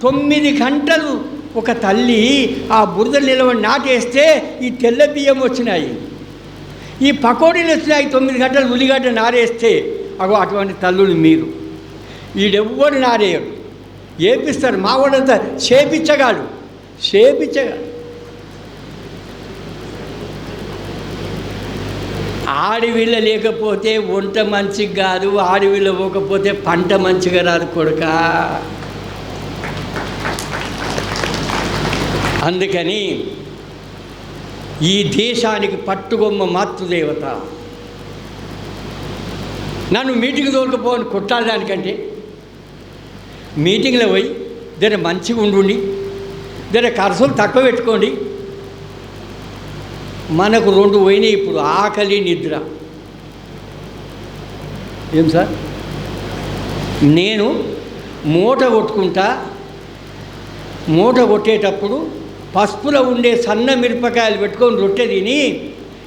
9 గంటలు ఒక తల్లి ఆ బురదలు నిలబడి నాటేస్తే ఈ తెల్ల బియ్యం వచ్చినాయి, ఈ పకోడీలు వచ్చినాయి. 9 గంటలు ఉల్లిగడ్డ నారేస్తే అగో అటువంటి తల్లులు మీరు. వీడెవ్వడు నారేయడు, ఏపిస్తారు. మా వాడంతా చేపించగాడు. ఆడవిళ్ళ లేకపోతే వంట మంచిగా కాదు, ఆడవిళ్ళ పోకపోతే పంట మంచిగా రాదు కొడుకా. అందుకని ఈ దేశానికి పట్టుగొమ్మ మాతృదేవత. నన్ను మీటింగ్ తోలుకపోని కొట్టాడడానికంటే మీటింగ్లో పోయి జర మంచిగా ఉండి జర ఖర్చులు తక్కువ పెట్టుకోండి. మనకు 2 పోయినాయి ఇప్పుడు, ఆకలి నిద్ర. ఏం సార్, నేను మూట కొట్టుకుంటా, మూట కొట్టేటప్పుడు పసుపులో ఉండే సన్న మిరపకాయలు పెట్టుకొని రొట్టె తిని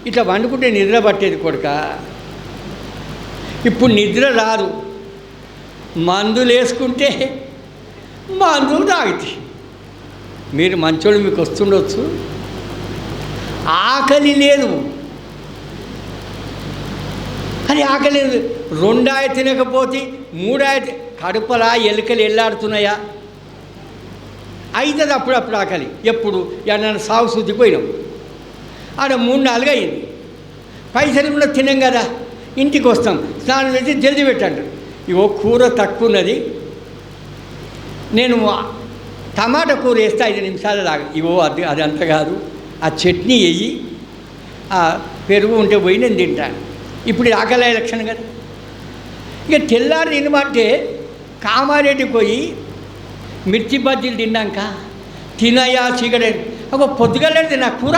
ఇట్లా వండుకుంటే నిద్ర పట్టేది కొడుక. ఇప్పుడు నిద్ర రాదు, మందులు వేసుకుంటే మందులు తాగితే. మీరు మంచోళ్ళు, మీకు వస్తుండొచ్చు. ఆకలి లేదు, కానీ ఆకలి లేదు. 2 ఆయ తినకపోతే 3 ఆయ కడుపలా ఎలుకలు ఎల్లాడుతున్నాయా? అవుతుంది అప్పుడప్పుడు ఆకలి. ఎప్పుడు ఎన్న సాగు శుద్ధికి పోయినాం, ఆడ 3-4 అయింది, పైసలు కూడా తినాం కదా, ఇంటికి వస్తాం, స్నానం చేసి జల్దీ పెట్టండి. ఇగో కూర తక్కువ ఉన్నది, నేను టమాటా కూర వేస్తే 5 నిమిషాలు లాగా. ఇగో అది అంత కాదు, ఆ చట్నీ వేయి, ఆ పెరుగు ఉంటే పోయి నేను తింటాను. ఇప్పుడు ఆకలి లక్షణం కదా. ఇక తెల్లారి తినమంటే కామారెడ్డికి పోయి మిర్చి బజ్జీలు తిన్నాక తినయా సిగరెట్ ఒక పొద్దుగలేదు నా కూర.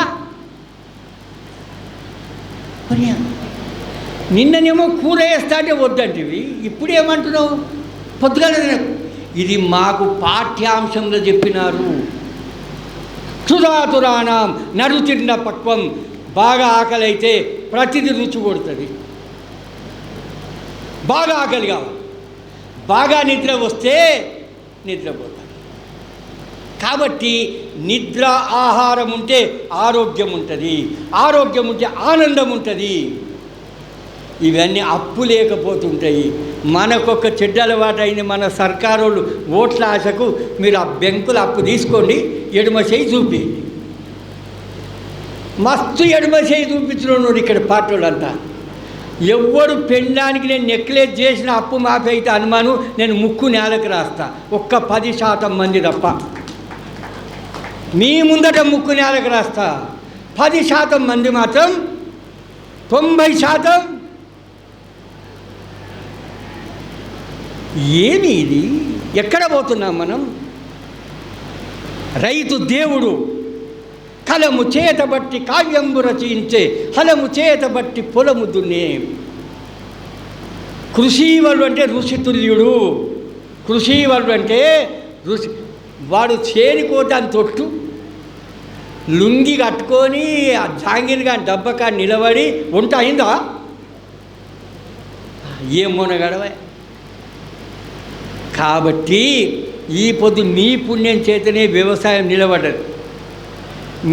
నిన్ననేమో కూర వేస్తా అంటే వద్దంటివి, ఇప్పుడు ఏమంటున్నావు పొద్దుగలేదు. ఇది మాకు పాఠ్యాంశంలో చెప్పినారు. తురాతురాణం నరుతిన్న పక్వం. బాగా ఆకలి అయితే ప్రతిదీ రుచి కొడుతుంది. బాగా ఆకలి కావాలి, బాగా నిద్ర వస్తే నిద్రపోతాడు. కాబట్టి నిద్ర ఆహారం ఉంటే ఆరోగ్యం ఉంటుంది, ఆరోగ్యం ఉంటే ఆనందం ఉంటుంది. ఇవన్నీ అప్పు లేకపోతుంటాయి. మనకొక చెడ్డ అలవాటు అయింది, మన సర్కారు వాళ్ళు ఓట్ల ఆశకు మీరు ఆ బ్యాంకుల అప్పు తీసుకోండి, ఎడమ చేయి చూపి, మస్తు ఎడమ చేయి చూపించున్నాడు ఇక్కడ పార్టీ వాళ్ళంతా. ఎవడు పెండానికి నేను నెక్లెస్ చేసిన అప్పు మాఫీ అయితే అనుమానం, నేను ముక్కు నేలకు రాస్తా. ఒక్క 10% మంది తప్ప మీ ముందట ముక్కు నేలకు రాస్తా. 10% మంది మాత్రం 90%. ఏమి ఇది? ఎక్కడ పోతున్నాం మనం? రైతు దేవుడు కలము చేతబట్టి కావ్యంబు రచించే, హలము చేతబట్టి పొలము దున్నే. కృషివరుడు అంటే ఋషితుల్యుడు. కృషివరుడు అంటే ఋషి. వాడు చేరికోతాను తొట్టు లుంగి కట్టుకొని ఆ జాంగిరిగా డబ్బకా నిలబడి వంట అయిందా? ఏం మొనగడవ. కాబట్టి ఈ పొద్దు మీ పుణ్యం చేతనే వ్యవసాయం నిలబడ్డది.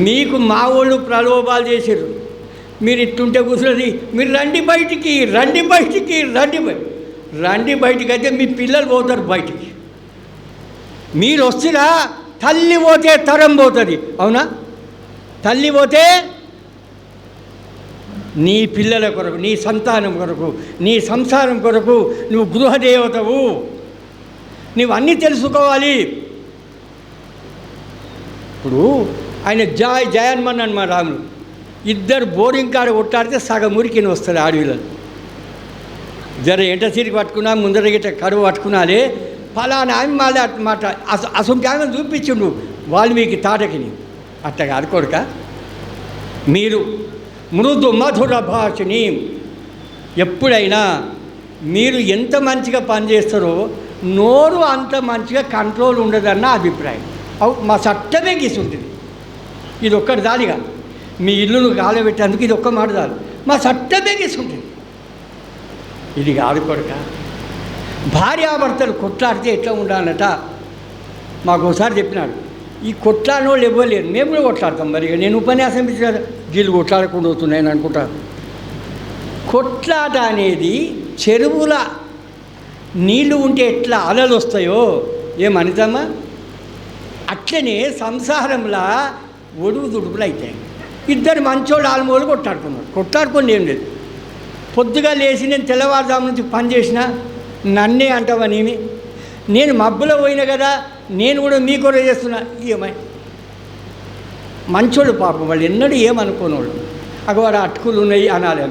మీకు మా వాళ్ళు ప్రలోభాలు చేశారు, మీరు ఇట్టుంటే కూర్చున్నది, మీరు రండి బయటికి, రండి బయటికి, రండి బయటికి అయితే మీ పిల్లలు పోతారు బయటికి. మీరు వస్తున్నా తల్లి పోతే తరం పోతుంది, అవునా? తల్లి పోతే నీ పిల్లల కొరకు, నీ సంతానం కొరకు, నీ సంసారం కొరకు నువ్వు గృహదేవతవు. నువ్వు అన్నీ తెలుసుకోవాలి. ఇప్పుడు ఆయన జయన్మన్ అని మా రాములు ఇద్దరు బోరింగ్ కాడ కొట్టాడితే సగం మురికిని వస్తుంది అడవిలో. జర ఎంట సీరికి పట్టుకున్నా, ముందర గిట్ట కరువు పట్టుకున్నాలే, ఫలానా ఆమె మళ్ళీ మాట అసలు ఆమె చూపించిండు వాల్మీకి తాటకిని. అట్ట కాదు కొడుక, మీరు మృదు మధుర భాషని ఎప్పుడైనా మీరు ఎంత మంచిగా పనిచేస్తారో నోరు అంత మంచిగా కంట్రోల్ ఉండదన్న అభిప్రాయం. మా చట్టమే గీసి ఉంటుంది. ఇది ఒక్కటి దానిగా మీ ఇల్లును గాలబెట్టేందుకు ఇది ఒక్క మాట చాలు. మా చట్టమే గీసి ఉంటుంది. ఇది కాదు కొడుక. భార్యాభర్తలు కొట్లాడితే ఎట్లా ఉండాలట మాకు ఒకసారి చెప్పినాడు. ఈ కొట్లాడిన వాళ్ళు ఇవ్వలేరు, మేము కూడా కొట్లాడతాం. మరి నేను ఉపన్యాసం ఇచ్చిన వీళ్ళు కొట్లాడకుండా అవుతున్నాయని అనుకుంటా. కొట్లాట అనేది చెరువుల నీళ్లు ఉంటే ఎట్లా అలలు వస్తాయో ఏమనిద్దామా, అట్లనే సంసారంలా ఒడుగు దుడుపులు అవుతాయి. ఇద్దరు మంచోళ్ళు ఆల్మోళ్ళు కొట్లాడుకున్నారు. కొట్లాడుకొని ఏం లేదు. పొద్దుగా లేచి నేను తెల్లవారుజాము నుంచి పని చేసిన నన్నే అంటావని, నేను మబ్బులో పోయినా కదా, నేను కూడా మీ కొర చేస్తున్నా. ఏమై మంచోళ్ళు పాపం, వాళ్ళు ఎన్నడూ ఏమనుకోనోళ్ళు. అగవాడు అటుకులు ఉన్నాయి అనాలి,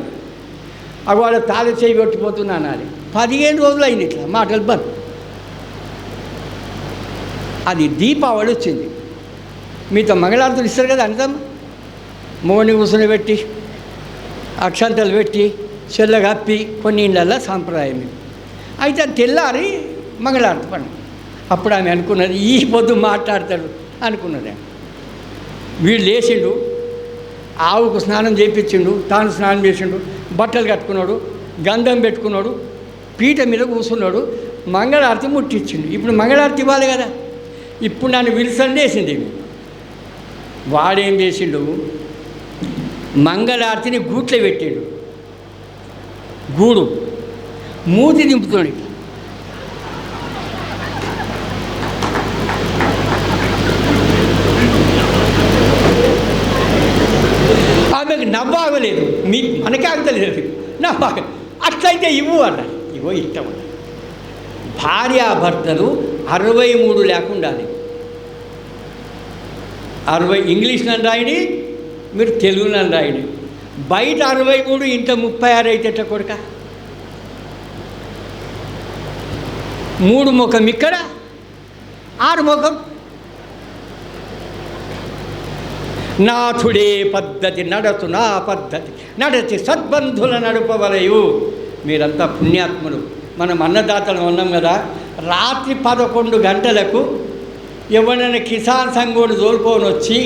అగవాడు తాళ చేయి కొట్టిపోతున్నా అనాలి. 15 రోజులు అయింది ఇట్లా మాటలు బంద్. అది దీపావళి వచ్చింది. మీతో మంగళారతులు ఇస్తారు కదా అనిద్దాం. మోని కూసుని పెట్టి అక్షంతలు పెట్టి చెల్లగప్పి కొన్ని ఇళ్ళల్లో సాంప్రదాయం. అయితే తెల్లారి మంగళారతి పండుగ. అప్పుడు ఆమె అనుకున్నది ఈ పొద్దు మాట్లాడతాడు అనుకున్నది. వీడు లేచిండు, ఆవుకు స్నానం చేయించిండు, తాను స్నానం చేసిండు, బట్టలు కట్టుకున్నాడు, గంధం పెట్టుకున్నాడు, పీట మీద కూర్చున్నాడు, మంగళారతి ముట్టించిండు. ఇప్పుడు మంగళారతి ఇవ్వాలి కదా. ఇప్పుడు నన్ను విల్సన్ వేసింది. వాడేం చేసిండు, మంగళారతిని గూట్లో పెట్టాడు. గూడు మూతి దింపుతున్నాడు. ఆమెకు నవ్వాగలేదు, మనకే ఆగలేదు, నవ్వాగ. అట్లయితే ఇవ్వు అన్నాడు. ఇగో ఇష్టం అన్నాడు. భార్యాభర్తలు 63 లేకుండా 60 ఇంగ్లీష్ నన్ను రాయడి, మీరు తెలుగు నన్ను రాయడి. బయట 63 ఇంట 36 అయితే ఎట్ట కొడుక? 3 ముఖం ఇక్కడ, 6 ముఖం. నాథుడే పద్ధతి నడతు నా పద్ధతి నడచి సద్బంధుల నడుపవలయు. మీరంతా పుణ్యాత్ములు. మనం అన్నదాతలు ఉన్నాం కదా. రాత్రి 11 గంటలకు ఎవరైనా కిసాన్ సంఘోడు తోలుకొని వచ్చి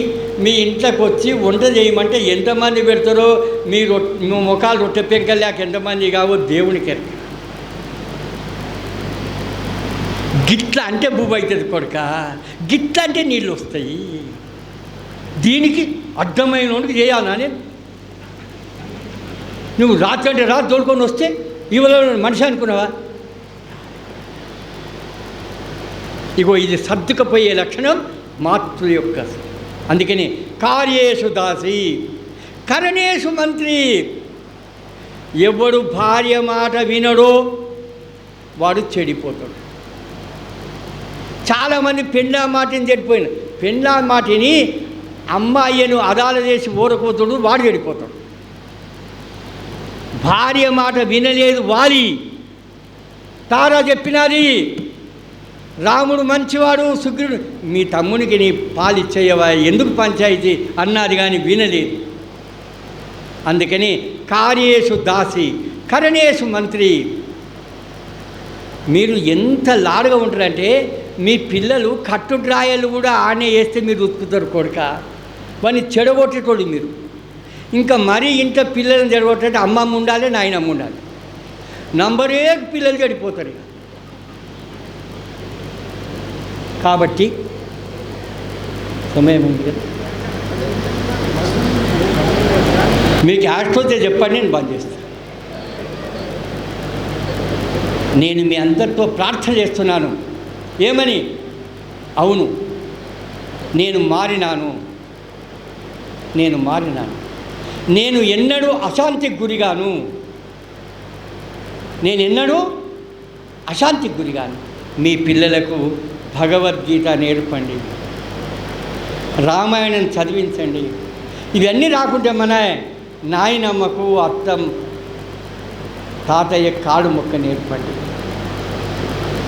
మీ ఇంట్లోకి వచ్చి వంట చేయమంటే ఎంతమంది పెడతారో, మీ ముఖాలు రొట్టె పెంకలు లేక ఎంతమంది కావో దేవునికి. గిట్ల అంటే భూమి అవుతుంది కొడుక, గిట్ల అంటే నీళ్ళు వస్తాయి. దీనికి అడ్డమైన వాడికి చేయాలా నేను? నువ్వు రాత్రి అంటే రాత్రి తోలుకొని వస్తే ఇవాళ మనిషి అనుకున్నావా? ఇగో ఇది సర్దుకపోయే లక్షణం మాతృ యొక్క. అందుకని కార్యేషు దాసి కరణేషు మంత్రి. ఎవడు భార్య మాట వినడో వాడు చెడిపోతాడు. చాలామంది పెళ్ళా మాటని చెడిపోయిన, పెళ్ళా మాటని అమ్మాయిను అదాల చేసి ఊరకోతుడు, వాడు చెడిపోతాడు. భార్య మాట వినలేదు వాలి. తారా చెప్పినది, రాముడు మంచివాడు, సుగ్రీవుడు మీ తమ్మునికి నీ పాలిచ్చేయవా, ఎందుకు పంచాయితీ అన్నది కానీ వినలేదు. అందుకని కార్యేషు దాసి కరణేషు మంత్రి. మీరు ఎంత లాడుగా ఉంటారంటే మీ పిల్లలు కట్టుడ్రాయలు కూడా ఆనే వేస్తే మీరు ఉతుకుతారు కొడుక. వాడిని చెడగొట్టేటోడు మీరు. ఇంకా మరీ ఇంట పిల్లలను చెడగొట్టే అమ్మమ్మ ఉండాలి, నాయనమ్మ ఉండాలి. నంబరే పిల్లలు చెడిపోతారు. కాబట్టి సమయం ఉంది కదా, మీకు ఆడిపోతే చెప్పండి, నేను బంద్ చేస్తాను. నేను మీ అందరితో ప్రార్థన చేస్తున్నాను. ఏమని? అవును, నేను మారినాను. నేను ఎన్నడూ అశాంతికి గురిగాను. మీ పిల్లలకు భగవద్గీత నేర్పండి, రామాయణం చదివించండి. ఇవన్నీ రాకుంటే మన నాయనమ్మకు అత్తం తాతయ్య కాడు మొక్క నేర్పండి,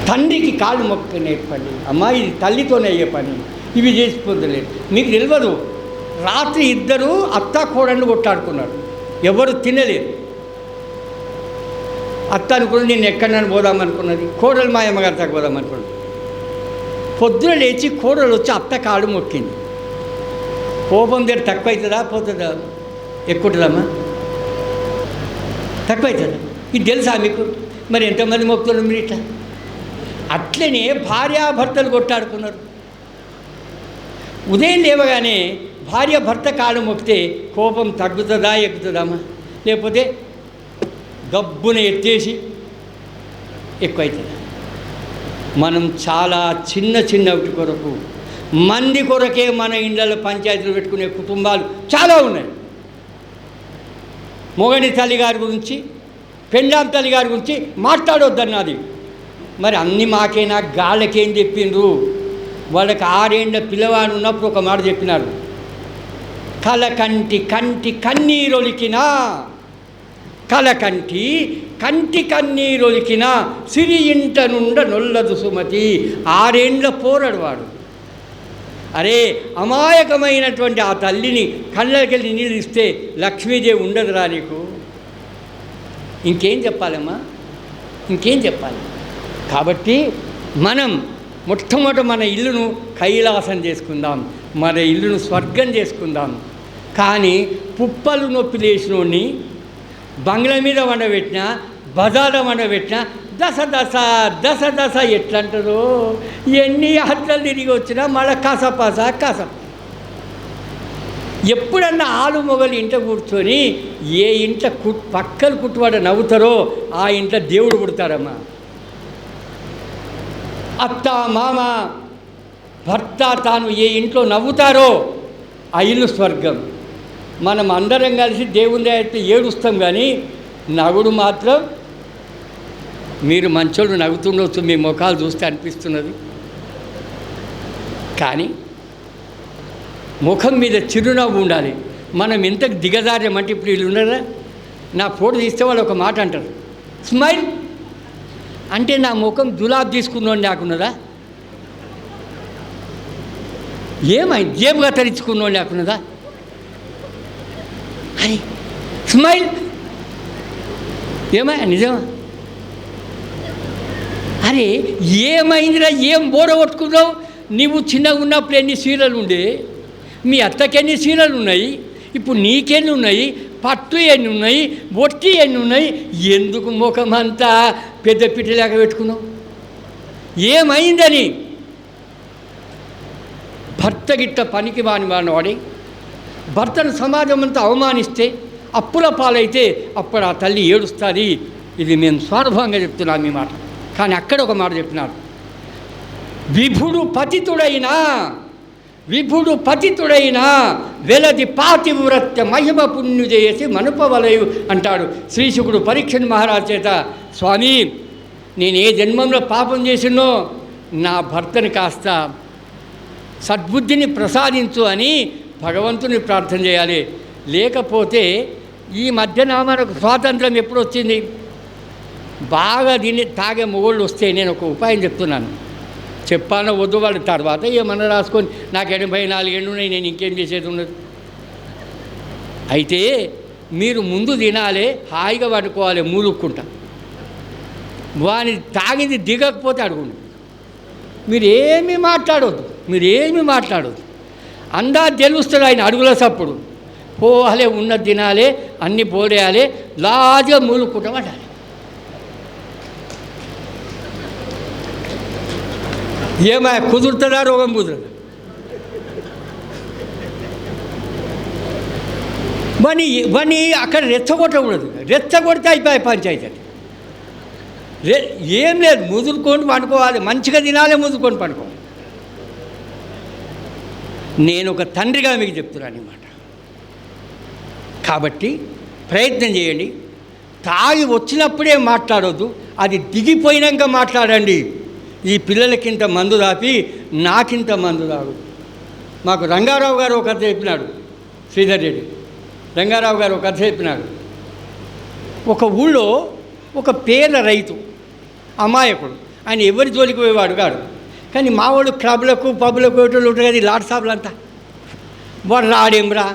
తండ్రికి కాడు మొక్క నేర్పండి. అమ్మా ఇది తల్లితోనే అయ్యే పని, ఇవి చేసిపోతలేదు. మీకు తెలియదు, రాత్రి ఇద్దరు అత్త కోడళ్ళు కొట్టాడుకున్నారు, ఎవరు తినలేదు. అత్త అనుకున్నది నేను ఎక్కడైనా పోదామనుకున్నది, కోడలు మా అమ్మగారి దగ్గర పోదామనుకున్నది. పొద్దున లేచి కోడలు వచ్చి అత్త కాడు మొక్కింది. కోపం దగ్గర తక్కువ అవుతుందా పోతుందా? ఎక్కుంటుందమ్మా, తక్కువ అవుతుందా? ఇది తెలుసా మీకు? మరి ఎంతమంది మొక్కుతున్నారు మీరు ఇట్లా? అట్లనే భార్యాభర్తలు కొట్టాడుకున్నారు. ఉదయం లేవగానే భార్య భర్త కాళ్ళు మొక్కితే కోపం తగ్గుతుందా ఎక్కుతుందమ్మా? లేకపోతే గబ్బున ఎత్తేసి ఎక్కువవుతుందా? మనం చాలా చిన్న కొరకు, మంది కొరకే మన ఇళ్ళలో పంచాయతీలు పెట్టుకునే కుటుంబాలు చాలా ఉన్నాయి. మొగని తల్లిగారి గురించి, పెండాం తల్లిగారి గురించి మాట్లాడొద్దన్నది. మరి అన్ని మాకైనా గాళ్ళకేం చెప్పిండ్రు? వాళ్ళకి 6 ఏళ్ల పిల్లవాడు ఉన్నప్పుడు ఒక మాట చెప్పినారు, కంటి కన్నీరొలికినా, కంటి కన్నీరొలికినా సిరి ఇంట నుండ నొల్లదు సుమతి. 6 ఏళ్ల పోరాడు వాడు. అరే అమాయకమైనటువంటి ఆ తల్లిని కళ్ళకెళ్ళి నీళ్ళు ఇస్తే లక్ష్మీదేవి ఉండదురా నీకు? ఇంకేం చెప్పాలమ్మా, ఇంకేం చెప్పాలి? కాబట్టి మనం మొట్టమొదట మన ఇల్లును కైలాసం చేసుకుందాం. మన ఇల్లును స్వర్గం చేసుకుందాం. కానీ పుప్పలు నొప్పి లేచినోడిని బంగ్లా మీద వండబెట్టినా, బజార్లో వండబెట్టినా దశ దశ దశ దశ ఎట్లంటారో, ఎన్ని హద్దులు తిరిగి వచ్చినా మళ్ళీ కసపస కసప. ఎప్పుడన్నా ఆలు మొగలు ఇంట కూర్చొని ఏ ఇంట పక్కలు కుట్టువాడ నవ్వుతారో ఆ ఇంట్లో దేవుడు పుడతారమ్మా. అత్త మామ భర్త తాను ఏ ఇంట్లో నవ్వుతారో ఆ ఇల్లు స్వర్గం. మనం అందరం కలిసి దేవుని అయితే ఏడుస్తాం, కానీ నవ్వుడు మాత్రం మీరు మంచోళ్ళు నవ్వుతుండవచ్చు, మీ ముఖాలు చూస్తే అనిపిస్తున్నది. కానీ ముఖం మీద చిరునవ్వు ఉండాలి. మనం ఎంతకు దిగజారామంటే ఇప్పుడు వీళ్ళు ఉన్నారా, నా ఫోటో తీస్తే వాళ్ళు ఒక మాట అంటారు, స్మైల్ అంటే నా ముఖం దులాబ్ తీసుకున్నోండి నాకున్నదా, ఏమైంది జేబుగా తరించుకున్నోండి నాకున్నదా అని స్మైల్. ఏమయ్యా నిజమా? అరే ఏమైందిరా, ఏం బోడగొట్టుకున్నావు? నీవు చిన్నగా ఉన్నప్పుడు ఎన్ని సీరలు ఉండే, మీ అత్తకి ఎన్ని సీరలు ఉన్నాయి, ఇప్పుడు నీకెన్ని ఉన్నాయి, పట్టు ఎన్ని ఉన్నాయి, బొట్టి ఎన్ని ఉన్నాయి, ఎందుకు ముఖం అంతా పెద్ద పిట్టలేక పెట్టుకున్నావు? ఏమైందని భర్త గిట్ట పనికి వాడి భర్తను సమాజం అంతా అవమానిస్తే, అప్పుల పాలైతే అప్పుడు ఆ తల్లి ఏడుస్తుంది. ఇది మేము స్వానుభవంగా చెప్తున్నాం ఈ మాట. కానీ అక్కడ ఒక మాట చెప్పినారు, విభుడు పతితుడైనా వెలది పాతివ్రత్య మహిమ పుణ్యు చేసి మనుపవలయు అంటాడు శ్రీశుకుడు పరీక్షణ్ మహారాజ్ చేత. స్వామి, నేను ఏ జన్మంలో పాపం చేసినో నా భర్తని కాస్త సద్బుద్ధిని ప్రసాదించు అని భగవంతుని ప్రార్థన చేయాలి. లేకపోతే ఈ మధ్యన మనకు స్వాతంత్రం ఎప్పుడు వచ్చింది? బాగా దీన్ని తాగే మొగోళ్ళు వస్తే నేను ఒక ఉపాయం చెప్తున్నాను, చెప్పానో వద్దు, వాళ్ళ తర్వాత ఏమన్నా రాసుకొని నాకు 84 ఏళ్ళు ఉన్నాయి, నేను ఇంకేం చేసేది ఉన్నది. అయితే మీరు ముందు తినాలి, హాయిగా పడుకోవాలి, మూలుక్కుంటా. వాని తాగింది దిగకపోతే అడుగుండి, మీరేమీ మాట్లాడొద్దు. అందా తెలుస్తుంది ఆయన అడుగుల సప్పుడు. పోవాలే, ఉన్నది తినాలి, అన్నీ పోడేయాలి, లాజుగా మూలుక్కుంటా పడాలి. ఏమా కుదురుతుందా, రోగం కుదరదు. వని అక్కడ రెచ్చగొట్టకూడదు, రెచ్చగొడితే అయిపోయి పంచాయతీ. ఏం లేదు, ముదురుకొని పండుకోవాలి, మంచిగా తినాలి, ముదురుకొని పండుకోవాలి. నేను ఒక తండ్రిగా మీకు చెప్తున్నాను అన్నమాట. కాబట్టి ప్రయత్నం చేయండి. తాగి వచ్చినప్పుడే మాట్లాడొద్దు, అది దిగిపోయినాక మాట్లాడండి. ఈ పిల్లలకింత మందు దాపి నాకింత మందు తాగు. మాకు రంగారావు గారు ఒక కథ చెప్పినాడు, శ్రీధర్ రెడ్డి రంగారావు గారు ఒక కథ చెప్పినాడు. ఒక ఊళ్ళో ఒక పేద రైతు, అమాయకుడు, ఆయన ఎవరి జోలికి పోయేవాడు కాడు. కానీ మావాడు క్లబ్లకు పబ్లకు పోయేటోళ్ళు ఉంటారు కదా, లాట్ సాబులంతా. వాడు రాడేమ్రా,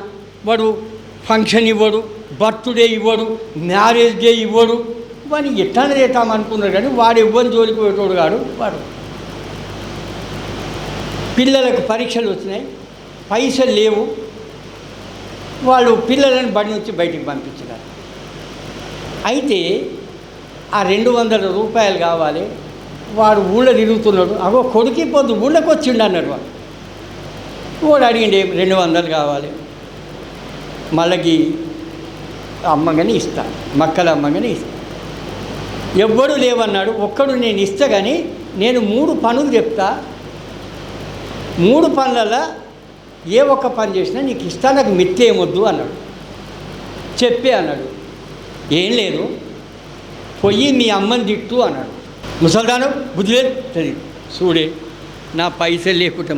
వాడు ఫంక్షన్ ఇవ్వడు, బర్త్డే ఇవ్వడు, మ్యారేజ్ డే ఇవ్వడు. వాడిని ఎట్లా చేద్దామనుకున్నారు, కానీ వాడు ఇవ్వని జోలికి పోయేటోడు కాడు. వాడు పిల్లలకు పరీక్షలు వచ్చినాయి, పైసలు లేవు, వాళ్ళు పిల్లలను బడి నుంచి బయటికి పంపించినారు. అయితే ఆ 200 రూపాయలు కావాలి. వాడు ఊళ్ళో తిరుగుతున్నాడు, అగో కొడుకు పొద్దు ఊళ్ళోకి వచ్చిండు అన్నాడు. వాడు అడిగిండే 200 కావాలి, మళ్ళీ అమ్మగానే ఇస్తా, మక్కల అమ్మగానే ఇస్తా. ఎవ్వడు లేవన్నాడు. ఒక్కడు నేను ఇస్తా, కానీ నేను 3 పనులు చెప్తా, 3 పనులలో ఏ ఒక్క పని చేసినా నీకు ఇస్తా, నాకు మిత్తి ఏమొద్దు అన్నాడు. చెప్పే అన్నాడు. ఏం లేదు, పొయ్యి మీ అమ్మని తిట్టు అన్నాడు. ముసల్దానం బుద్ధి లేదు చూడే, నా పైసలు లేకుంటే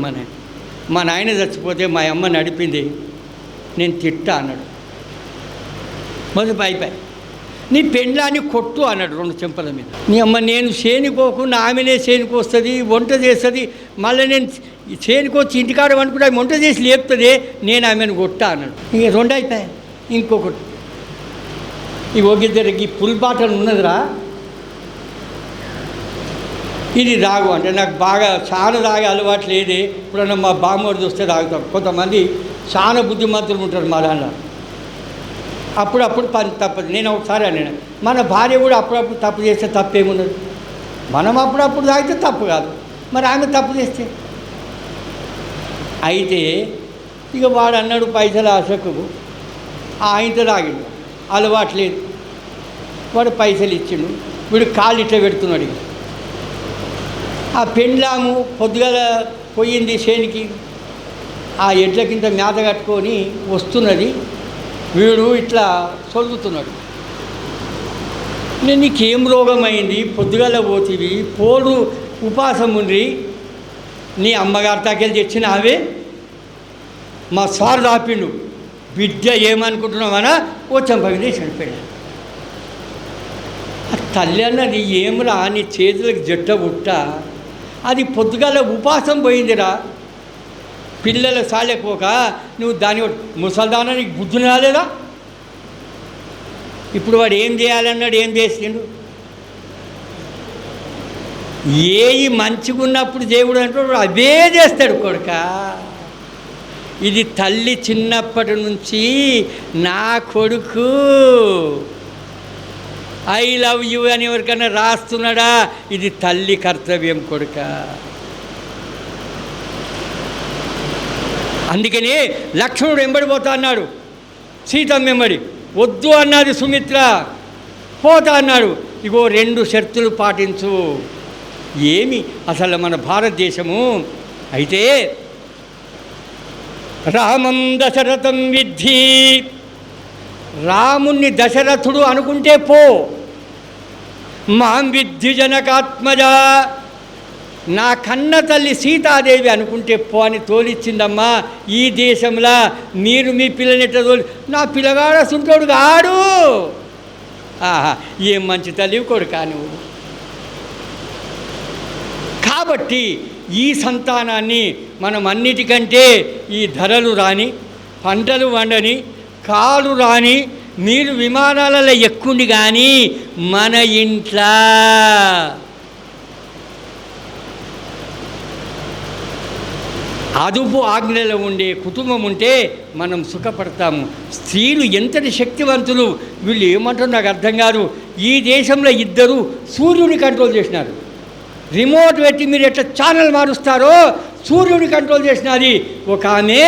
మా నాయన చచ్చిపోతే మా అమ్మ నడిపింది, నేను తిట్టా అన్నాడు. మొదలు అయిపోయి నీ పెండ్లాన్ని కొట్టు అన్నాడు 2 చెంపల మీద. నీ అమ్మ నేను చేనుకోకుండా ఆమెనే చేనుకు వస్తుంది, వంట చేస్తుంది, మళ్ళీ నేను చేనుకొచ్చి ఇంటికాడ వండుకుంటే ఆమె వంట చేసి లేపుతుంది, నేను ఆమెను కొట్టా అన్నాడు. ఇక 2 అయిపోయాయి. ఇంకొకటి, ఈ ఒగిద్దరికి పుల్ బాటలు ఉన్నదిరా, ఇది తాగు అంటే నాకు బాగా చాలా తాగే అలవాటు లేదే, ఇప్పుడన్నా మా బామ్మోడు చూస్తే తాగుతాం. కొంతమంది చాలా బుద్ధిమంతులు ఉంటారు మా దాంట్లో, అప్పుడప్పుడు పని తప్పదు. నేను ఒకసారి అన్నాను, మన భార్య కూడా అప్పుడప్పుడు తప్పు చేస్తే తప్పేమున్నది, మనం అప్పుడప్పుడు తాగితే తప్పు కాదు, మరి ఆమె తప్పు చేస్తే. అయితే ఇక వాడు అన్నాడు పైసలు ఆశకు ఆయనతో తాగిండు, అలవాటు లేదు. వాడు పైసలు ఇచ్చిండు, వీడు కాళ్ళు ఇట్లా పెడుతున్నాడు. ఇక ఆ పెండ్లాము పొద్దుగల పోయింది చేనికి, ఆ ఎడ్ల కింద మేత కట్టుకొని వస్తున్నది, వీడు ఇట్లా సొలుగుతున్నాడు. నేను నీకేం రోగం అయింది, పొద్దుగల పోతివి, పోడు ఉపాసం ఉండి నీ అమ్మగారి తాకెళ్ళి తెచ్చినావే. మా సార్ రాపిండు, బిడ్డ ఏమనుకుంటున్నావనా ఓ చంపగిదే చనిపోయాడు. ఆ తల్లి అన్నది ఏమిరా నీ చేతులకు జట్ట పుట్ట, అది పొద్దుగాల ఉపాసం పోయిందిరా, పిల్లల సాలేకపోక నువ్వు దాని ముసల్దానా నీకు బుద్ధి రాలేదా. ఇప్పుడు వాడు ఏం చేయాలన్నాడు, ఏం చేసిండు. ఏవి మంచిగా ఉన్నప్పుడు దేవుడు అంటాడు అవే చేస్తాడు కొడుక. ఇది తల్లి చిన్నప్పటి నుంచి నా కొడుకు ఐ లవ్ యూ అని ఎవరికైనా రాస్తున్నాడా, ఇది తల్లి కర్తవ్యం కొడుక. అందుకని లక్ష్మణుడు వెంబడిపోతా అన్నాడు, సీతమ్మ వెంబడి వద్దు అన్నది సుమిత్ర, పోతా అన్నాడు. ఇగో 2 షరతులు పాటించు. ఏమి అసలు మన భారతదేశము అయితే రామం దశరథం విద్ధి, రాముణ్ణి దశరథుడు అనుకుంటే పో, మాం విద్ధి జనకాత్మజ, నా కన్న తల్లి సీతాదేవి అనుకుంటే పో అని తోలిచ్చిందమ్మా. ఈ దేశంలో మీరు మీ పిల్లని ఎట్లా తోలి, నా పిల్లగాడ సుంటోడు కాడు. ఆహా, ఏం మంచి తల్లి కొడుకా నువ్వు. కాబట్టి ఈ సంతానాన్ని మనం అన్నిటికంటే ఈ ధరలు రాని, పంటలు వండని, కాలు రాని, మీరు విమానాలలో ఎక్కుండి కానీ మన ఇంట్లో అదుపు ఆజ్ఞలో ఉండే కుటుంబం ఉంటే మనం సుఖపడతాము. స్త్రీలు ఎంతటి శక్తివంతులు, వీళ్ళు ఏమంటారు నాకు అర్థం కాదు. ఈ దేశంలో 2 సూర్యుని కంట్రోల్ చేసినారు. రిమోట్ పెట్టి మీరు ఎట్లా ఛానల్ మారుస్తారో సూర్యుని కంట్రోల్ చేసినది. ఒక ఆమె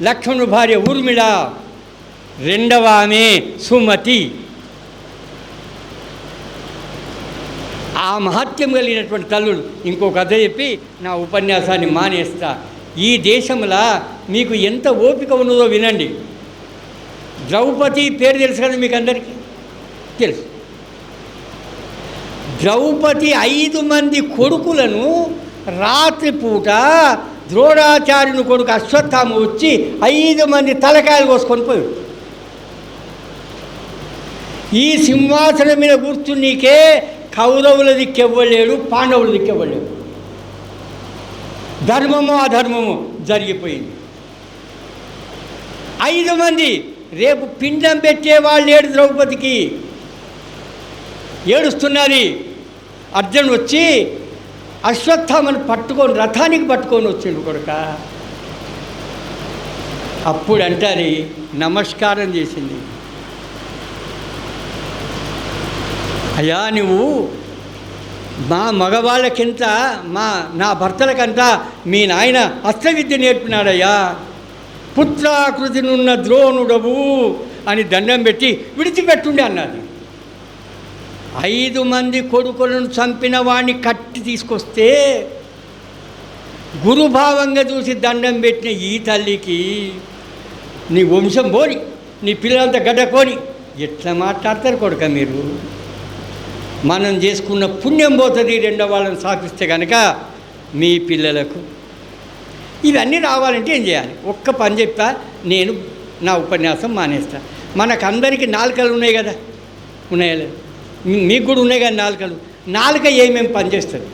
లక్ష్మణుని భార్య ఊర్మిళ, 2వ ఆమె సుమతి. ఆ మహత్యం కలిగినటువంటి తల్లుడు. ఇంకో కథ చెప్పి నా ఉపన్యాసాన్ని మానేస్తా. ఈ దేశంలో మీకు ఎంత ఓపిక ఉన్నదో వినండి. ద్రౌపది పేరు తెలుసు కదా మీకు అందరికీ తెలుసు. ద్రౌపది 5 మంది కొడుకులను రాత్రిపూట ద్రోణాచార్యుని కొడుకు అశ్వత్థామ వచ్చి 5 మంది తలకాయలు కోసుకొని పోయాడు. ఈ సింహాసనం మీద కూర్చున్నీకే కౌరవుల దిక్కెవ్వలేడు, పాండవుల దిక్కెవ్వలేడు. ధర్మము అధర్మము జరిగిపోయింది. 5 మంది. రేపు పిండం పెట్టేవాళ్ళు లేడు ద్రౌపదికి. ఏడుస్తున్నది. అర్జునుడు వచ్చి అశ్వత్థామను పట్టుకొని రథానికి పట్టుకొని వచ్చిండు కొడుక. అప్పుడు అంటారు నమస్కారం చేసింది, అయ్యా నువ్వు మా మగవాళ్ళకింత నా భర్తలకంతా మీ నాయన అస్త్రవిద్య నేర్పినాడయ్యా, పుత్రాకృతినున్న ద్రోణుడవు అని దండం పెట్టి విడిచిపెట్టుండి అన్నది. 5 మంది కొడుకులను చంపిన వాడిని కట్టి తీసుకొస్తే గురుభావంగా చూసి దండం పెట్టిన ఈ తల్లికి నీ వంశం పోని, నీ పిల్లలంతా గడ్డకోని ఎట్లా మాట్లాడతారు కొడుక మీరు? మనం చేసుకున్న పుణ్యం పోతుంది 2వ వాళ్ళని స్థాపిస్తే కనుక. మీ పిల్లలకు ఇవన్నీ రావాలంటే ఏం చేయాలి? ఒక్క పని చెప్తా, నేను నా ఉపన్యాసం మానేస్తా. మనకందరికీ నాలుకలు ఉన్నాయి కదా, ఉన్నాయా లేదు? మీకు కూడా ఉన్నాయి కదా నాలుకలు. నాలుక ఏమేమి పని చేస్తుంది?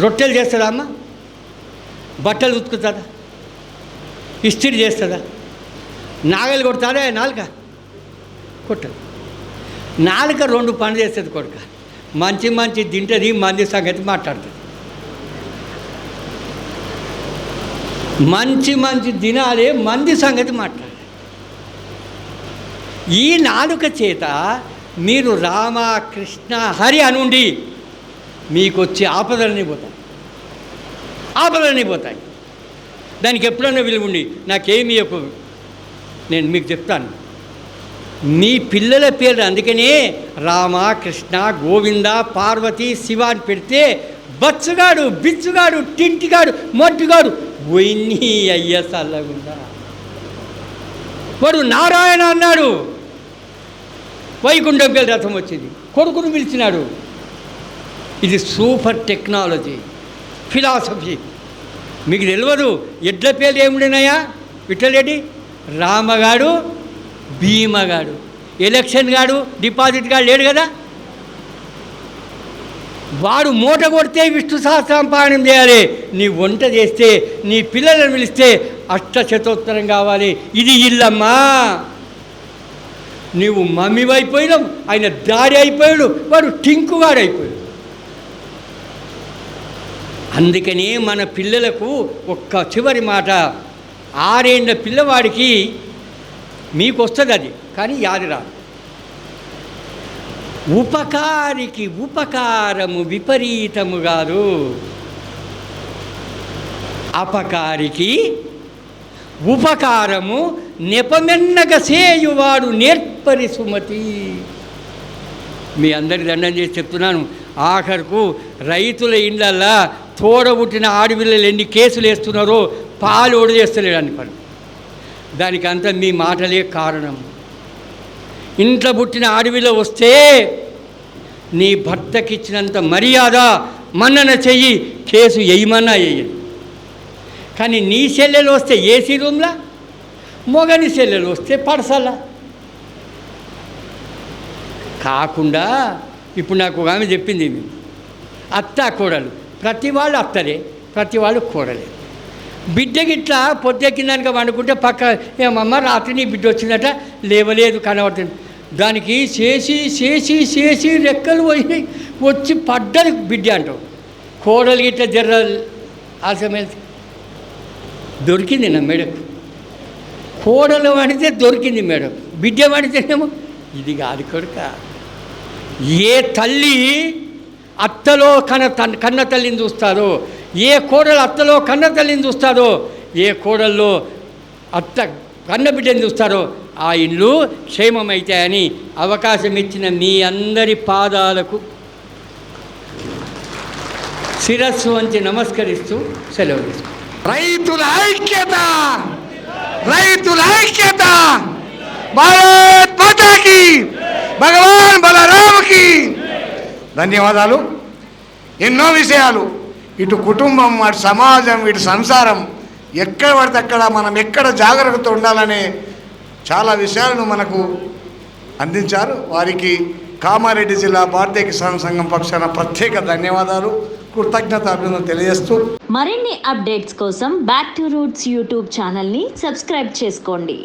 రొట్టెలు చేస్తుందా అమ్మ? బట్టలు ఉతుకుతుందా? ఇస్త్రీ చేస్తుందా? నాగలు కొడతారా? నాలుక కొట్టదు. నాలుక 2 పనులు చేస్తుంది కొడుక. మంచి మంచి తింటుంది, మంది సంగతి మాట్లాడుతుంది. మంచి మంచి తినాలి, మంది సంగతి మాట్లాడాలి. ఈ నాలుక చేత మీరు రామ కృష్ణ హరి అనుండి మీకు వచ్చే ఆపదలన్నీ పోతాయి. దానికి ఎప్పుడన్నా విలువండి. నాకేమీ నేను మీకు చెప్తాను. మీ పిల్లల పేరు అందుకనే రామ కృష్ణ గోవింద పార్వతి శివ అని పెడితే బచ్చుగాడు బిచ్చుగాడు టింటిగాడు మొట్టిగాడు పోయిన్ని అయ్య చల్లగుండా. వాడు నారాయణ అన్నాడు, వైకుంఠం పేరు రథం వచ్చింది, కొడుకును పిలిచినాడు. ఇది సూపర్ టెక్నాలజీ, ఫిలాసఫీ. మీకు తెలియదు ఎడ్ల పేర్లు ఏముండినాయా? విఠలరెడ్డి, రామగాడు, భీమగాడు, ఎలక్షన్ గాడు, డిపాజిట్ గాడు లేడు కదా. వాడు మూట కొడితే విష్ణు సహస్రపారాయణం చేయాలి. నీ వంట చేస్తే, నీ పిల్లలను పిలిస్తే అష్టశతోత్తరం కావాలి. ఇది ఇల్లమ్మా. నీవు మమ్మీవైపోయినావు, ఆయన దాడి అయిపోయాడు, వాడు టింకుగాడు అయిపోయాడు. అందుకనే మన పిల్లలకు ఒక్క చివరి మాట, 6 ఏళ్ల పిల్లవాడికి మీకు వస్తుంది అది, కానీ యాది రాదు. ఉపకారికి ఉపకారము విపరీతము కాదు, అపకారికి ఉపకారము నెపమెన్నగ సేయువాడు నేర్పరి సుమతి. మీ అందరి దండం చేసి చెప్తున్నాను. ఆఖరుకు రైతుల ఇళ్ళల్లో తోడబుట్టిన ఆడపిల్లలు ఎన్ని కేసులు వేస్తున్నారో పాలు ఓడి చేస్తలేడు అని పని. దానికంతా మీ మాటలే కారణం. ఇంట్లో పుట్టిన ఆడపిల్ల వస్తే నీ భర్తకి ఇచ్చినంత మర్యాద మన్నన చెయ్యి, కేసు వేయమన్నా వేయదు. కానీ నీ చెల్లెలు వస్తే ఏసీ రూమ్లా, మొగని చెల్లెలు వస్తే పడసలా. కాకుండా ఇప్పుడు నాకు ఒక ఆమె చెప్పింది, అత్త కోడలు, ప్రతి వాళ్ళు అత్తరే, ప్రతి వాళ్ళు కోడలే. బిడ్డకి ఇట్లా పొద్దెక్కిందానిక వండుకుంటే పక్క ఏమమ్మ రాత్రి నీ బిడ్డ వచ్చిందట, లేవలేదు కనబడుతుంది. దానికి చేసి చేసి చేసి రెక్కలు పోయినాయి, వచ్చి పడ్డది బిడ్డ అంటావు. కోడలు ఇట్లా జర్ర ఆలస్యమైన దొరికింది నా మేడకు. కోడలు పడితే దొరికింది మేడం, బిడ్డ పడితేనేమో ఇది కాదు కొడుక. ఏ తల్లి అత్తలో కన్న తల్లిని చూస్తారో, ఏ కోడలు అత్తలో కన్న తల్లిని చూస్తారో, ఏ కోడల్లో అత్త కన్న బిడ్డని చూస్తారో ఆ ఇల్లు క్షేమమైతాయని అవకాశం ఇచ్చిన మీ అందరి పాదాలకు శిరస్సు వంచి నమస్కరిస్తూ సెలవు తీసుకుంటాం. రైతుల ఐక్యత, రైతుల ఐక్యత. భారత్ మాతాకి, భగవాన్ బలరాముకి ధన్యవాదాలు. ఎన్నో విషయాలు, ఇటు కుటుంబం, అటు సమాజం, ఇటు సంసారం, ఎక్కడ పడితే అక్కడ మనం ఎక్కడ జాగ్రత్తతో ఉండాలనే చాలా విషయాలను మనకు అందించారు. వారికి కామారెడ్డి జిల్లా భారతీయ కిసాన్ సంఘం పక్షాన ప్రత్యేక ధన్యవాదాలు, కృతజ్ఞతాభినందనలు తెలియజేస్తూ మరిన్ని అప్డేట్స్ కోసం బ్యాక్ టు రూట్స్ యూట్యూబ్ ఛానల్ని సబ్స్క్రైబ్ చేసుకోండి.